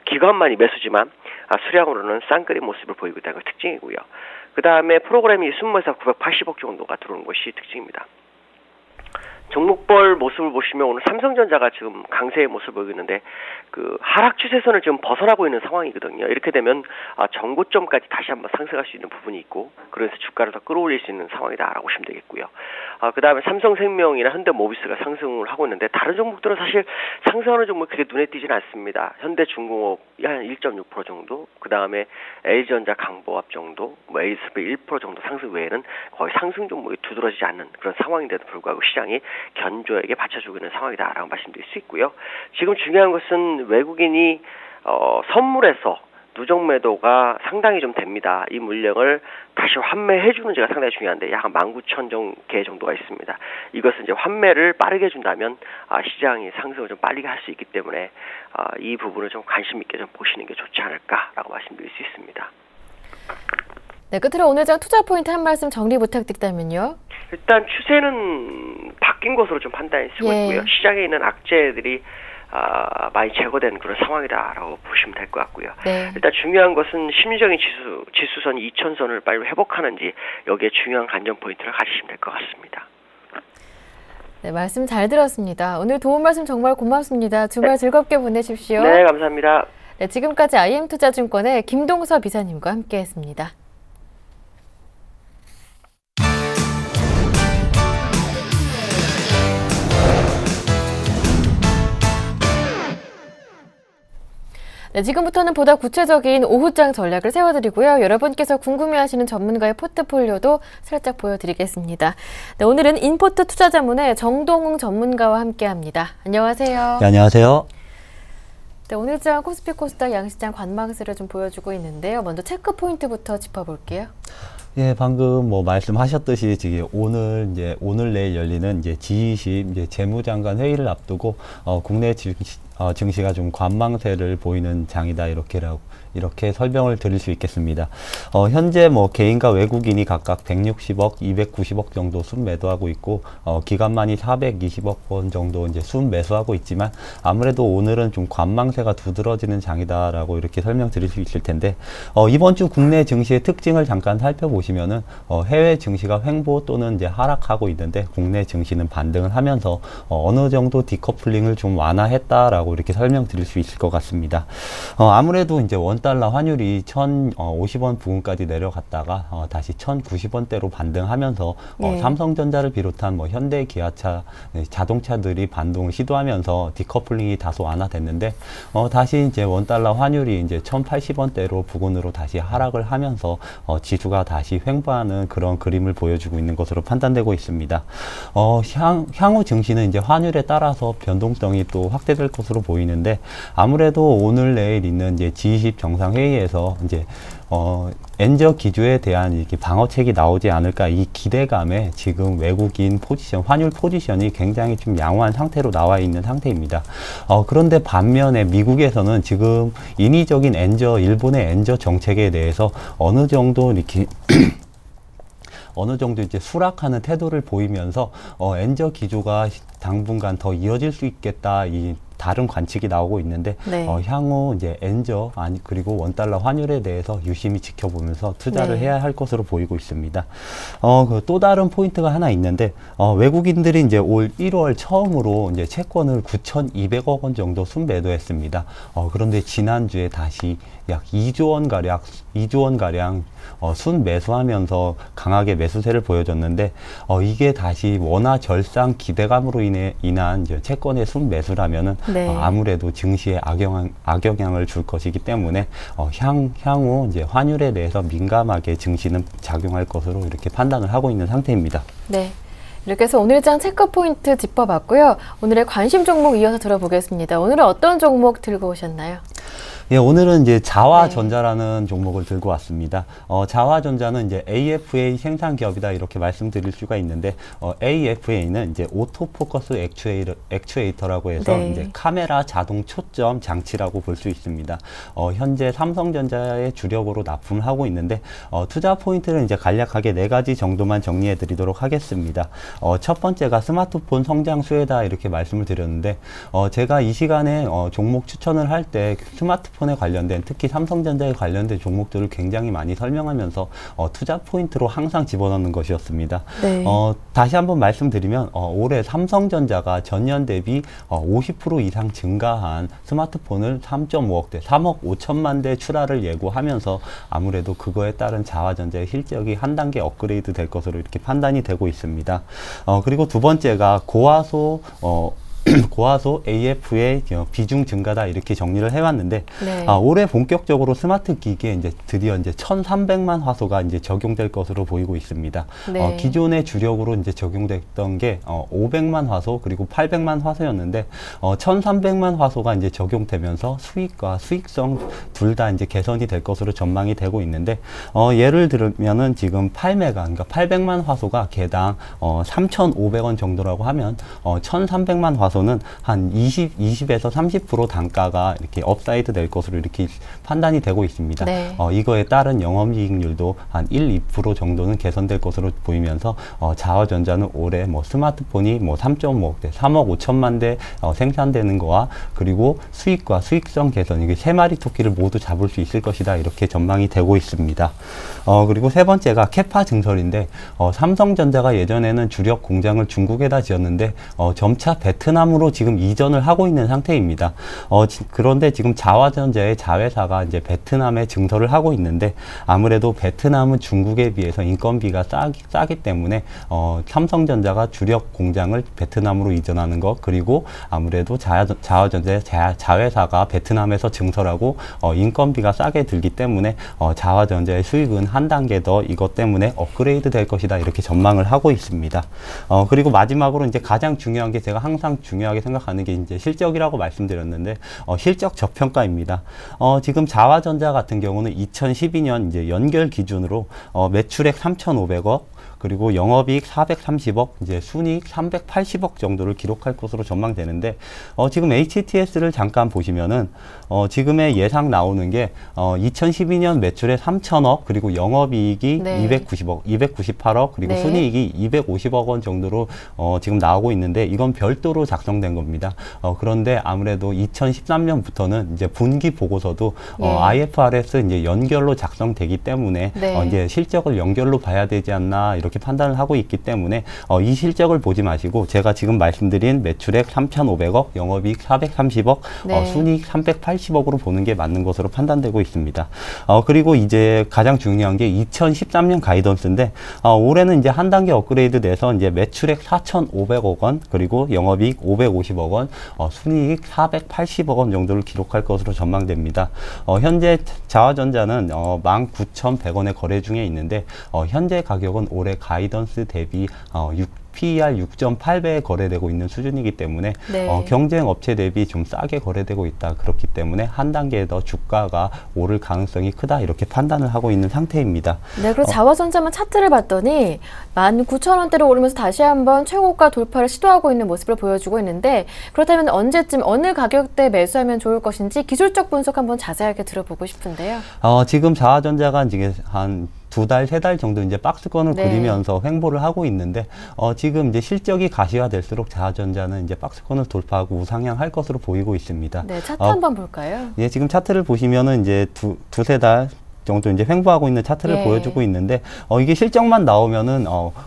기관만이 매수지만 수량으로는 쌍끌이 모습을 보이고 있다는 게 특징이고요. 그 다음에 프로그램이 순매수 980억 정도가 들어오는 것이 특징입니다. 종목별 모습을 보시면 오늘 삼성전자가 지금 강세의 모습을 보이고 있는데 그 하락 추세선을 지금 벗어나고 있는 상황이거든요. 이렇게 되면 전고점까지 다시 한번 상승할 수 있는 부분이 있고 그래서 주가를 더 끌어올릴 수 있는 상황이다라고 보시면 되겠고요. 그 다음에 삼성생명이나 현대모비스가 상승을 하고 있는데 다른 종목들은 사실 상승하는 종목이 그렇게 눈에 띄지는 않습니다. 현대중공업이 한 1.6% 정도, 그 다음에 LG전자 강보합 정도, 에이스비 1% 정도 상승 외에는 거의 상승 종목이 두드러지지 않는 그런 상황인데도 불구하고 시장이 견조하게 받쳐주고 있는 상황이다라고 말씀드릴 수 있고요. 지금 중요한 것은 외국인이 선물에서 누적 매도가 상당히 좀 됩니다. 이 물량을 다시 환매해주는지가 상당히 중요한데 약 19,000개 정도가 있습니다. 이것은 이제 환매를 빠르게 해준다면 시장이 상승을 좀 빨리 할 수 있기 때문에 이 부분을 좀 관심 있게 좀 보시는 게 좋지 않을까라고 말씀드릴 수 있습니다. 네, 끝으로 오늘 장 투자 포인트 한 말씀 정리 부탁드린다면요. 일단 추세는 바뀐 것으로 좀 판단이 쓰고 있고요. 시장에 있는 악재들이 많이 제거된 그런 상황이다라고 보시면 될 것 같고요. 네. 일단 중요한 것은 심리적인 지수선 2000선을 빨리 회복하는지 여기에 중요한 관전 포인트를 가지시면 될 것 같습니다. 네, 말씀 잘 들었습니다. 오늘 도움 말씀 정말 고맙습니다. 주말 즐겁게 보내십시오. 네, 감사합니다. 네, 지금까지 IM투자증권의 김동섭 이사님과 함께했습니다. 네, 지금부터는 보다 구체적인 오후장 전략을 세워드리고요. 여러분께서 궁금해하시는 전문가의 포트폴리오도 살짝 보여드리겠습니다. 네, 오늘은 인포트 투자자문의 정동웅 전문가와 함께합니다. 안녕하세요. 네, 안녕하세요. 네, 오늘장 코스피 코스닥 양시장 관망세를 좀 보여주고 있는데요. 먼저 체크 포인트부터 짚어볼게요. 예, 방금 말씀하셨듯이 지금 오늘 내일 열리는 G20 재무장관 회의를 앞두고 국내 증시가 좀 관망세를 보이는 장이다 이렇게 설명을 드릴 수 있겠습니다. 현재 개인과 외국인이 각각 160억, 290억 정도 순매도하고 있고 기관만이 420억 원 정도 이제 순매수하고 있지만 아무래도 오늘은 좀 관망세가 두드러지는 장이다라고 이렇게 설명드릴 수 있을 텐데 이번 주 국내 증시의 특징을 잠깐 살펴보시면은 해외 증시가 횡보 또는 이제 하락하고 있는데 국내 증시는 반등을 하면서 어느 정도 디커플링을 좀 완화했다라고 이렇게 설명드릴 수 있을 것 같습니다. 아무래도 이제 원달러 환율이 1,050원 부근까지 내려갔다가 다시 1,090원대로 반등하면서 삼성전자를 비롯한 현대, 기아차, 자동차들이 반등을 시도하면서 디커플링이 다소 완화됐는데 다시 이제 원달러 환율이 이제 1,080원대로 부근으로 다시 하락을 하면서 지수가 다시 횡보하는 그런 그림을 보여주고 있는 것으로 판단되고 있습니다. 향후 증시는 이제 환율에 따라서 변동성이 또 확대될 것으로 보이는데 아무래도 오늘 내일 있는 이제 G20 정상회의에서 이제 엔저 기조에 대한 이렇게 방어책이 나오지 않을까 이 기대감에 지금 외국인 포지션, 환율 포지션이 굉장히 좀 양호한 상태로 나와 있는 상태입니다. 그런데 반면에 미국에서는 지금 인위적인 일본의 엔저 정책에 대해서 어느 정도 이렇게 이제 수락하는 태도를 보이면서 엔저 기조가 당분간 더 이어질 수 있겠다 이 다른 관측이 나오고 있는데 네. 향후 이제 엔저 그리고 원달러 환율에 대해서 유심히 지켜보면서 투자를 네. 해야 할 것으로 보이고 있습니다. 또 다른 포인트가 하나 있는데 외국인들이 이제 올 1월 처음으로 이제 채권을 9,200억 원 정도 순매도했습니다. 그런데 지난주에 다시 약 2조 원 가량 순매수하면서 강하게 매수세를 보여줬는데 이게 다시 원화 절상 기대감으로 인한 이제 채권의 순매수라면은 네. 아무래도 증시에 악영향을 줄 것이기 때문에 향후 이제 환율에 대해서 민감하게 증시는 작용할 것으로 이렇게 판단을 하고 있는 상태입니다. 네. 이렇게 해서 오늘 장 체크 포인트 짚어봤고요. 오늘의 관심 종목 이어서 들어보겠습니다. 오늘은 어떤 종목 들고 오셨나요? 예, 오늘은 이제 자화전자라는 종목을 들고 왔습니다. 자화전자는 이제 AFA 생산 기업이다 이렇게 말씀드릴 수가 있는데, AFA는 이제 오토포커스 액추에이터라고 해서 네. 이제 카메라 자동 초점 장치라고 볼 수 있습니다. 현재 삼성전자의 주력으로 납품을 하고 있는데, 투자 포인트는 이제 간략하게 4가지 정도만 정리해 드리도록 하겠습니다. 첫 번째가 스마트폰 성장 수혜다 이렇게 말씀을 드렸는데, 제가 이 시간에 종목 추천을 할 때 스마트폰에 관련된, 특히 삼성전자에 관련된 종목들을 굉장히 많이 설명하면서 투자 포인트로 항상 집어넣는 것이었습니다. 네. 다시 한번 말씀드리면 올해 삼성전자가 전년 대비 50% 이상 증가한 스마트폰을 3.5억대, 3억 5천만 대 출하를 예고하면서 아무래도 그거에 따른 자화전자의 실적이 한 단계 업그레이드 될 것으로 이렇게 판단이 되고 있습니다. 그리고 두 번째가 고화소 AF의 비중 증가다 이렇게 정리를 해왔는데, 네. 올해 본격적으로 스마트 기기에 이제 드디어 이제 1,300만 화소가 이제 적용될 것으로 보이고 있습니다. 네. 기존의 주력으로 이제 적용됐던 게 500만 화소 그리고 800만 화소였는데 1,300만 화소가 이제 적용되면서 수익과 수익성 둘 다 이제 개선이 될 것으로 전망이 되고 있는데, 예를 들면은 지금 8메가, 그러니까 800만 화소가 개당 3,500원 정도라고 하면 1,300만 화소 는 한 20에서 30% 단가가 이렇게 업사이드 될 것으로 이렇게 판단이 되고 있습니다. 네. 이거에 따른 영업이익률도 한 1~2% 정도는 개선될 것으로 보이면서 자화전자는 올해 스마트폰이 3.5억대, 3억 5천만 대 생산되는 거와 그리고 수익과 수익성 개선, 이게 3마리 토끼를 모두 잡을 수 있을 것이다 이렇게 전망이 되고 있습니다. 그리고 세 번째가 캐파 증설인데, 삼성전자가 예전에는 주력 공장을 중국에다 지었는데 점차 베트남으로 지금 이전을 하고 있는 상태입니다. 그런데 지금 자화전자의 자회사가 이제 베트남에 증설을 하고 있는데, 아무래도 베트남은 중국에 비해서 인건비가 싸기 때문에 삼성전자가 주력 공장을 베트남으로 이전하는 것, 그리고 아무래도 자화전자의 자회사가 베트남에서 증설하고 인건비가 싸게 들기 때문에 자화전자의 수익은 한 단계 더 이것 때문에 업그레이드 될 것이다 이렇게 전망을 하고 있습니다. 그리고 마지막으로 이제 가장 중요한 게, 제가 항상 중요하게 생각하는 게 이제 실적이라고 말씀드렸는데, 실적 저평가입니다. 지금 자화전자 같은 경우는 2012년 이제 연결 기준으로 매출액 3,500억, 그리고 영업이익 430억, 이제 순이익 380억 정도를 기록할 것으로 전망되는데, 지금 HTS를 잠깐 보시면은 지금의 예상 나오는 게 2012년 매출에 3,000억, 그리고 영업이익이 네. 298억, 그리고 네. 순이익이 250억 원 정도로 지금 나오고 있는데, 이건 별도로 작성된 겁니다. 그런데 아무래도 2013년부터는 이제 분기 보고서도 예. IFRS 이제 연결로 작성되기 때문에 네. 이제 실적을 연결로 봐야 되지 않나 이렇게 판단을 하고 있기 때문에 이 실적을 보지 마시고, 제가 지금 말씀드린 매출액 3,500억, 영업이익 430억, 네. 순이익 380억으로 보는 게 맞는 것으로 판단되고 있습니다. 그리고 이제 가장 중요한 게 2013년 가이던스인데, 올해는 이제 한 단계 업그레이드 돼서 이제 매출액 4,500억 원, 그리고 영업이익 550억 원, 순이익 480억 원 정도를 기록할 것으로 전망됩니다. 현재 자화전자는 19,100원에 거래 중에 있는데, 현재 가격은 올해 가이던스 대비 PER 6.8배에 거래되고 있는 수준이기 때문에 네. 경쟁 업체 대비 좀 싸게 거래되고 있다. 그렇기 때문에 한 단계 더 주가가 오를 가능성이 크다 이렇게 판단을 하고 있는 상태입니다. 네, 그리고 자화전자만 차트를 봤더니 19,000원대로 오르면서 다시 한번 최고가 돌파를 시도하고 있는 모습을 보여주고 있는데, 그렇다면 언제쯤 어느 가격대 매수하면 좋을 것인지 기술적 분석 한번 자세하게 들어보고 싶은데요. 지금 자화전자가 지금 한 두 달, 세 달 정도 이제 박스권을 네. 그리면서 횡보를 하고 있는데, 지금 이제 실적이 가시화될수록 자전자는 이제 박스권을 돌파하고 우상향할 것으로 보이고 있습니다. 네, 차트 한번 볼까요? 예, 지금 차트를 보시면은 이제 두세 달 정도 이제 횡보하고 있는 차트를 예. 보여주고 있는데, 이게 실적만 나오면은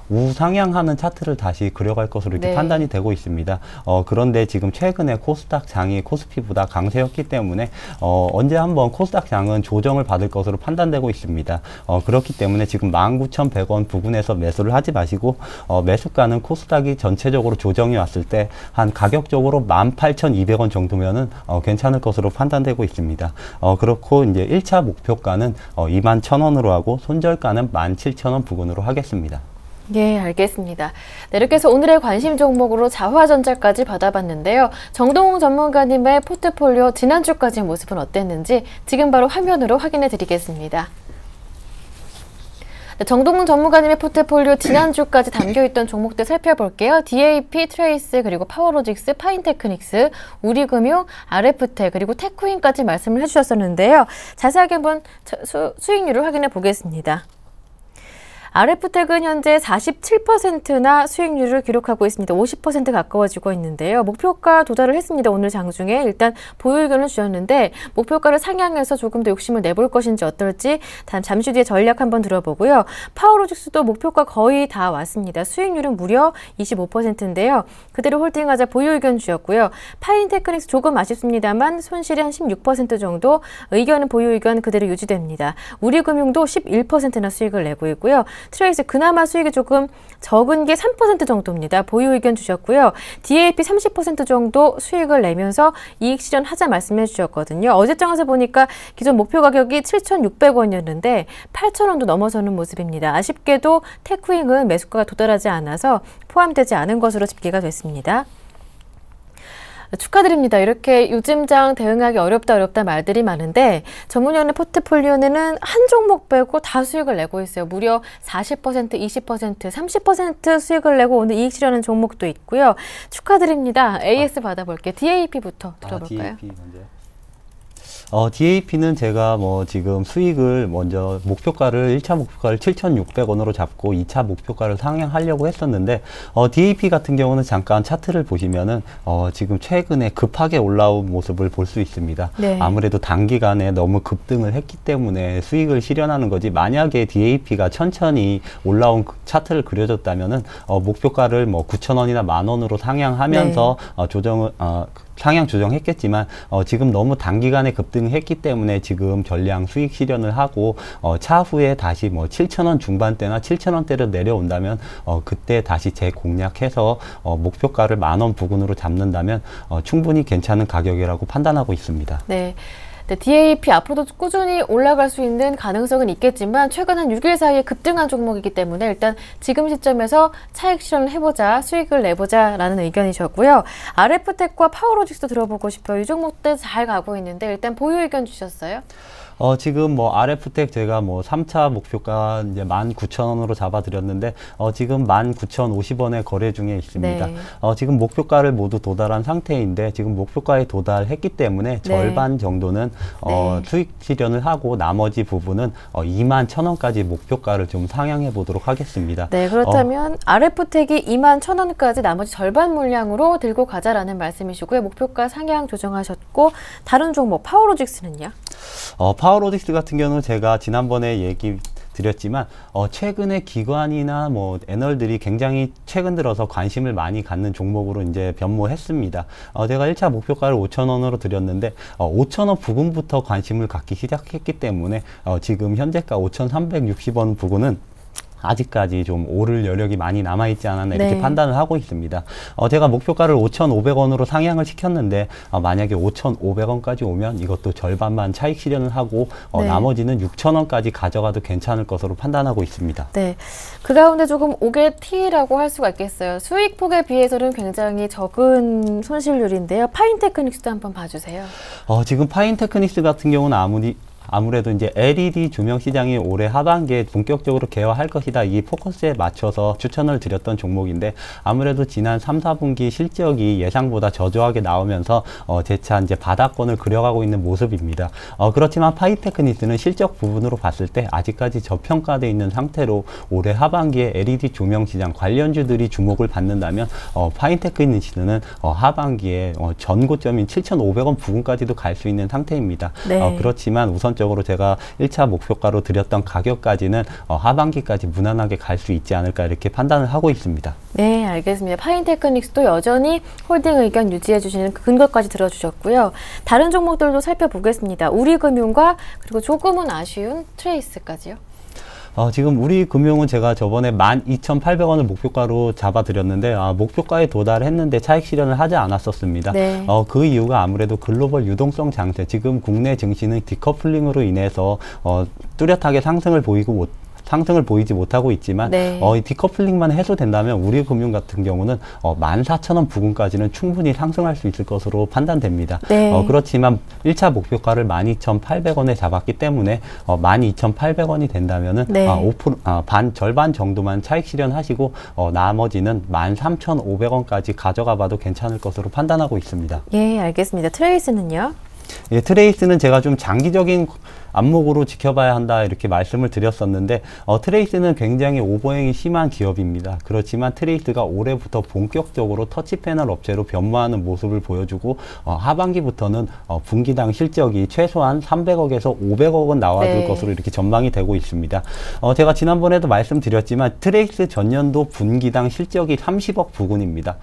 우상향하는 차트를 다시 그려갈 것으로 이렇게 네. 판단이 되고 있습니다. 그런데 지금 최근에 코스닥 장이 코스피보다 강세였기 때문에 언제 한번 코스닥 장은 조정을 받을 것으로 판단되고 있습니다. 그렇기 때문에 지금 19,100원 부근에서 매수를 하지 마시고 매수가는 코스닥이 전체적으로 조정이 왔을 때 한 가격적으로 18,200원 정도면은 괜찮을 것으로 판단되고 있습니다. 그렇고 이제 1차 목표가는 21,000원으로 하고 손절가는 17,000원 부근으로 하겠습니다. 예, 알겠습니다. 네, 이렇게 해서 오늘의 관심 종목으로 자화전자까지 받아봤는데요. 정동웅 전문가님의 포트폴리오 지난주까지 모습은 어땠는지 지금 바로 화면으로 확인해 드리겠습니다. 네, 정동웅 전문가님의 포트폴리오 지난주까지 담겨있던 종목들 살펴볼게요. DAP, 트레이스, 그리고 파워로직스, 파인테크닉스, 우리금융, RF텍, 그리고 테크윈까지 말씀을 해주셨었는데요. 자세하게 한번 수익률을 확인해 보겠습니다. RF텍은 현재 47%나 수익률을 기록하고 있습니다. 50% 가까워지고 있는데요. 목표가 도달을 했습니다. 오늘 장중에 일단 보유 의견을 주셨는데 목표가를 상향해서 조금 더 욕심을 내볼 것인지 어떨지 잠시 뒤에 전략 한번 들어보고요. 파워로직스도 목표가 거의 다 왔습니다. 수익률은 무려 25%인데요. 그대로 홀딩하자 보유 의견 주셨고요. 파인테크닉스 조금 아쉽습니다만 손실이 한 16% 정도, 의견은 보유 의견 그대로 유지됩니다. 우리금융도 11%나 수익을 내고 있고요. 트레이스 그나마 수익이 조금 적은 게 3% 정도입니다. 보유 의견 주셨고요. DAP 30% 정도 수익을 내면서 이익 실현하자 말씀해 주셨거든요. 어제장에서 보니까 기존 목표 가격이 7,600원이었는데 8,000원도 넘어서는 모습입니다. 아쉽게도 테크윙은 매수가가 도달하지 않아서 포함되지 않은 것으로 집계가 됐습니다. 축하드립니다. 이렇게 요즘 장 대응하기 어렵다 말들이 많은데 전문위원회 포트폴리오는 한 종목 빼고 다 수익을 내고 있어요. 무려 40%, 20%, 30% 수익을 내고 오늘 이익 실현하는 종목도 있고요. 축하드립니다. AS 받아볼게요. DAP부터 들어볼까요? DAP 먼저. DAP는 제가 지금 수익을 먼저 1차 목표가를 7,600원으로 잡고 2차 목표가를 상향하려고 했었는데, DAP 같은 경우는 잠깐 차트를 보시면은, 지금 최근에 급하게 올라온 모습을 볼 수 있습니다. 네. 아무래도 단기간에 너무 급등을 했기 때문에 수익을 실현하는 거지, 만약에 DAP가 천천히 올라온 차트를 그려줬다면은, 목표가를 9,000원이나 10,000원으로 상향하면서, 네. 상향 조정했겠지만 지금 너무 단기간에 급등했기 때문에 지금 전량 수익 실현을 하고 차후에 다시 7,000원 중반대나 7,000원대로 내려온다면 그때 다시 재공략해서 목표가를 10,000원 부근으로 잡는다면 충분히 괜찮은 가격이라고 판단하고 있습니다. 네. 네, DAP 앞으로도 꾸준히 올라갈 수 있는 가능성은 있겠지만 최근 한 6일 사이에 급등한 종목이기 때문에 일단 지금 시점에서 차익 실현을 해보자, 수익을 내보자 라는 의견이셨고요. RF텍과 파워로직스도 들어보고 싶어요. 이 종목들 잘 가고 있는데 일단 보유 의견 주셨어요? 지금 RF텍 제가 3차 목표가 이제 19,000원으로 잡아드렸는데, 지금 19,050원에 거래 중에 있습니다. 네. 지금 목표가를 모두 도달한 상태인데, 지금 목표가에 도달했기 때문에 네. 절반 정도는 네. 수익 실현을 하고 나머지 부분은 21,000원까지 목표가를 좀 상향해 보도록 하겠습니다. 네, 그렇다면 RF텍이 21,000원까지 나머지 절반 물량으로 들고 가자라는 말씀이시고요. 목표가 상향 조정하셨고, 다른 종목 파워로직스는요? 파워로직스 같은 경우는 제가 지난번에 얘기 드렸지만 최근에 기관이나 애널들이 굉장히 최근 들어서 관심을 많이 갖는 종목으로 이제 변모했습니다. 제가 1차 목표가를 5,000원으로 드렸는데 5,000원 부근부터 관심을 갖기 시작했기 때문에 지금 현재가 5,360원 부근은 아직까지 좀 오를 여력이 많이 남아있지 않았나 이렇게 네. 판단을 하고 있습니다. 제가 목표가를 5,500원으로 상향을 시켰는데 만약에 5,500원까지 오면 이것도 절반만 차익 실현을 하고 네. 나머지는 6,000원까지 가져가도 괜찮을 것으로 판단하고 있습니다. 네, 그 가운데 조금 오게티라고 할 수가 있겠어요. 수익 폭에 비해서는 굉장히 적은 손실률인데요. 파인테크닉스도 한번 봐주세요. 지금 파인테크닉스 같은 경우는 아무래도 이제 LED 조명 시장이 올해 하반기에 본격적으로 개화할 것이다. 이 포커스에 맞춰서 추천을 드렸던 종목인데 아무래도 지난 3, 4분기 실적이 예상보다 저조하게 나오면서 재차 이제 바닥권을 그려가고 있는 모습입니다. 그렇지만 파이테크닉스는 실적 부분으로 봤을 때 아직까지 저평가되어 있는 상태로 올해 하반기에 LED 조명 시장 관련주들이 주목을 받는다면 파이테크닉스는 하반기에 전고점인 7,500원 부근까지도 갈 수 있는 상태입니다. 네. 그렇지만 우선적으로 제가 1차 목표가로 드렸던 가격까지는 하반기까지 무난하게 갈 수 있지 않을까 이렇게 판단을 하고 있습니다. 네, 알겠습니다. 파인테크닉스도 여전히 홀딩 의견 유지해 주시는 근거까지 들어주셨고요. 다른 종목들도 살펴보겠습니다. 우리금융과 그리고 조금은 아쉬운 트레이스까지요. 지금 우리금융은 제가 저번에 12,800원을 목표가로 잡아드렸는데 목표가에 도달했는데 차익 실현을 하지 않았었습니다. 네. 그 이유가 아무래도 글로벌 유동성 장세, 지금 국내 증시는 디커플링으로 인해서 뚜렷하게 상승을 보이지 못하고 있지만 네. 이 디커플링만 해소된다면 우리금융 같은 경우는 14,000원 부근까지는 충분히 상승할 수 있을 것으로 판단됩니다. 네. 그렇지만 1차 목표가를 12,800원에 잡았기 때문에 12,800원이 된다면은 네. 절반 정도만 차익 실현하시고 나머지는 13,500원까지 가져가 봐도 괜찮을 것으로 판단하고 있습니다. 예, 알겠습니다. 트레이스는요? 예, 트레이스는 제가 좀 장기적인 안목으로 지켜봐야 한다 이렇게 말씀을 드렸었는데 트레이스는 굉장히 오버행이 심한 기업입니다. 그렇지만 트레이스가 올해부터 본격적으로 터치 패널 업체로 변모하는 모습을 보여주고 하반기부터는 분기당 실적이 최소한 300억에서 500억은 나와줄 네. 것으로 이렇게 전망이 되고 있습니다. 제가 지난번에도 말씀드렸지만 트레이스 전년도 분기당 실적이 30억 부근입니다.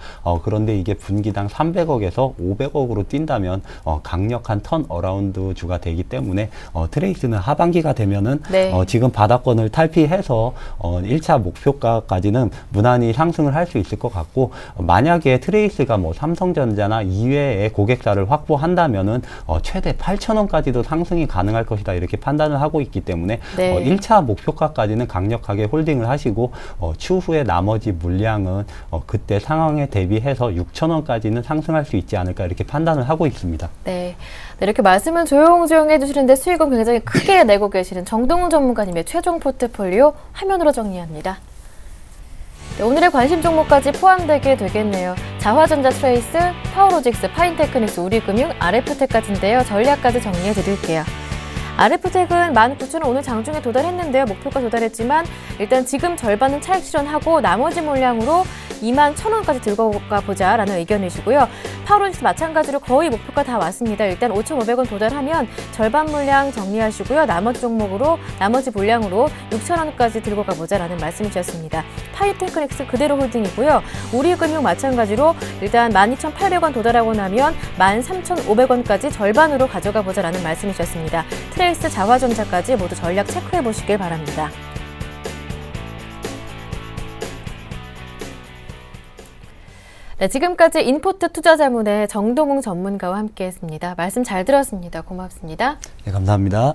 그런데 이게 분기당 300억에서 500억으로 뛴다면 강력한 턴 어라운드 주가 되기 때문에 트레이스는 하반기가 되면은 네. 지금 바닥권을 탈피해서 1차 목표가까지는 무난히 상승을 할 수 있을 것 같고 만약에 트레이스가 뭐 삼성전자나 이외의 고객사를 확보한다면은 최대 8,000원까지도 상승이 가능할 것이다 이렇게 판단을 하고 있기 때문에 네. 1차 목표가까지는 강력하게 홀딩을 하시고 추후에 나머지 물량은 그때 상황에 대비해서 6,000원까지는 상승할 수 있지 않을까 이렇게 판단을 하고 있습니다. 네. 이렇게 말씀을 조용조용 해주시는데 수익은 굉장히 크게 내고 계시는 정동훈 전문가님의 최종 포트폴리오 화면으로 정리합니다. 네, 오늘의 관심 종목까지 포함되게 되겠네요. 자화전자 트레이스, 파워로직스, 파인테크닉스, 우리금융, RF텍까지인데요. 전략까지 정리해 드릴게요. RF텍은 19,000원 오늘 장중에 도달했는데요. 목표가 도달했지만 일단 지금 절반은 차익 실현하고 나머지 물량으로 21,000원까지 들고 가보자라는 의견이시고요. 파워로직스 마찬가지로 거의 목표가 다 왔습니다. 일단 5,500원 도달하면 절반 물량 정리하시고요. 나머지 물량으로 6,000원까지 들고 가보자라는 말씀이셨습니다. 파이테크닉스 그대로 홀딩이고요. 우리금융 마찬가지로 일단 12,800원 도달하고 나면 13,500원까지 절반으로 가져가 보자라는 말씀이셨습니다. 트레이스, 자화전자까지 모두 전략 체크해 보시길 바랍니다. 네, 지금까지 인포트 투자자문의 정동웅 전문가와 함께했습니다. 말씀 잘 들었습니다. 고맙습니다. 네, 감사합니다.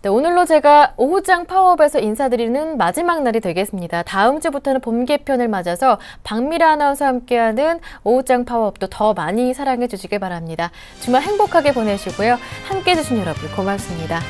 네, 오늘로 제가 오후장 파워업에서 인사드리는 마지막 날이 되겠습니다. 다음 주부터는 봄 개편을 맞아서 박미라 아나운서와 함께하는 오후장 파워업도 더 많이 사랑해 주시길 바랍니다. 주말 행복하게 보내시고요. 함께해 주신 여러분 고맙습니다.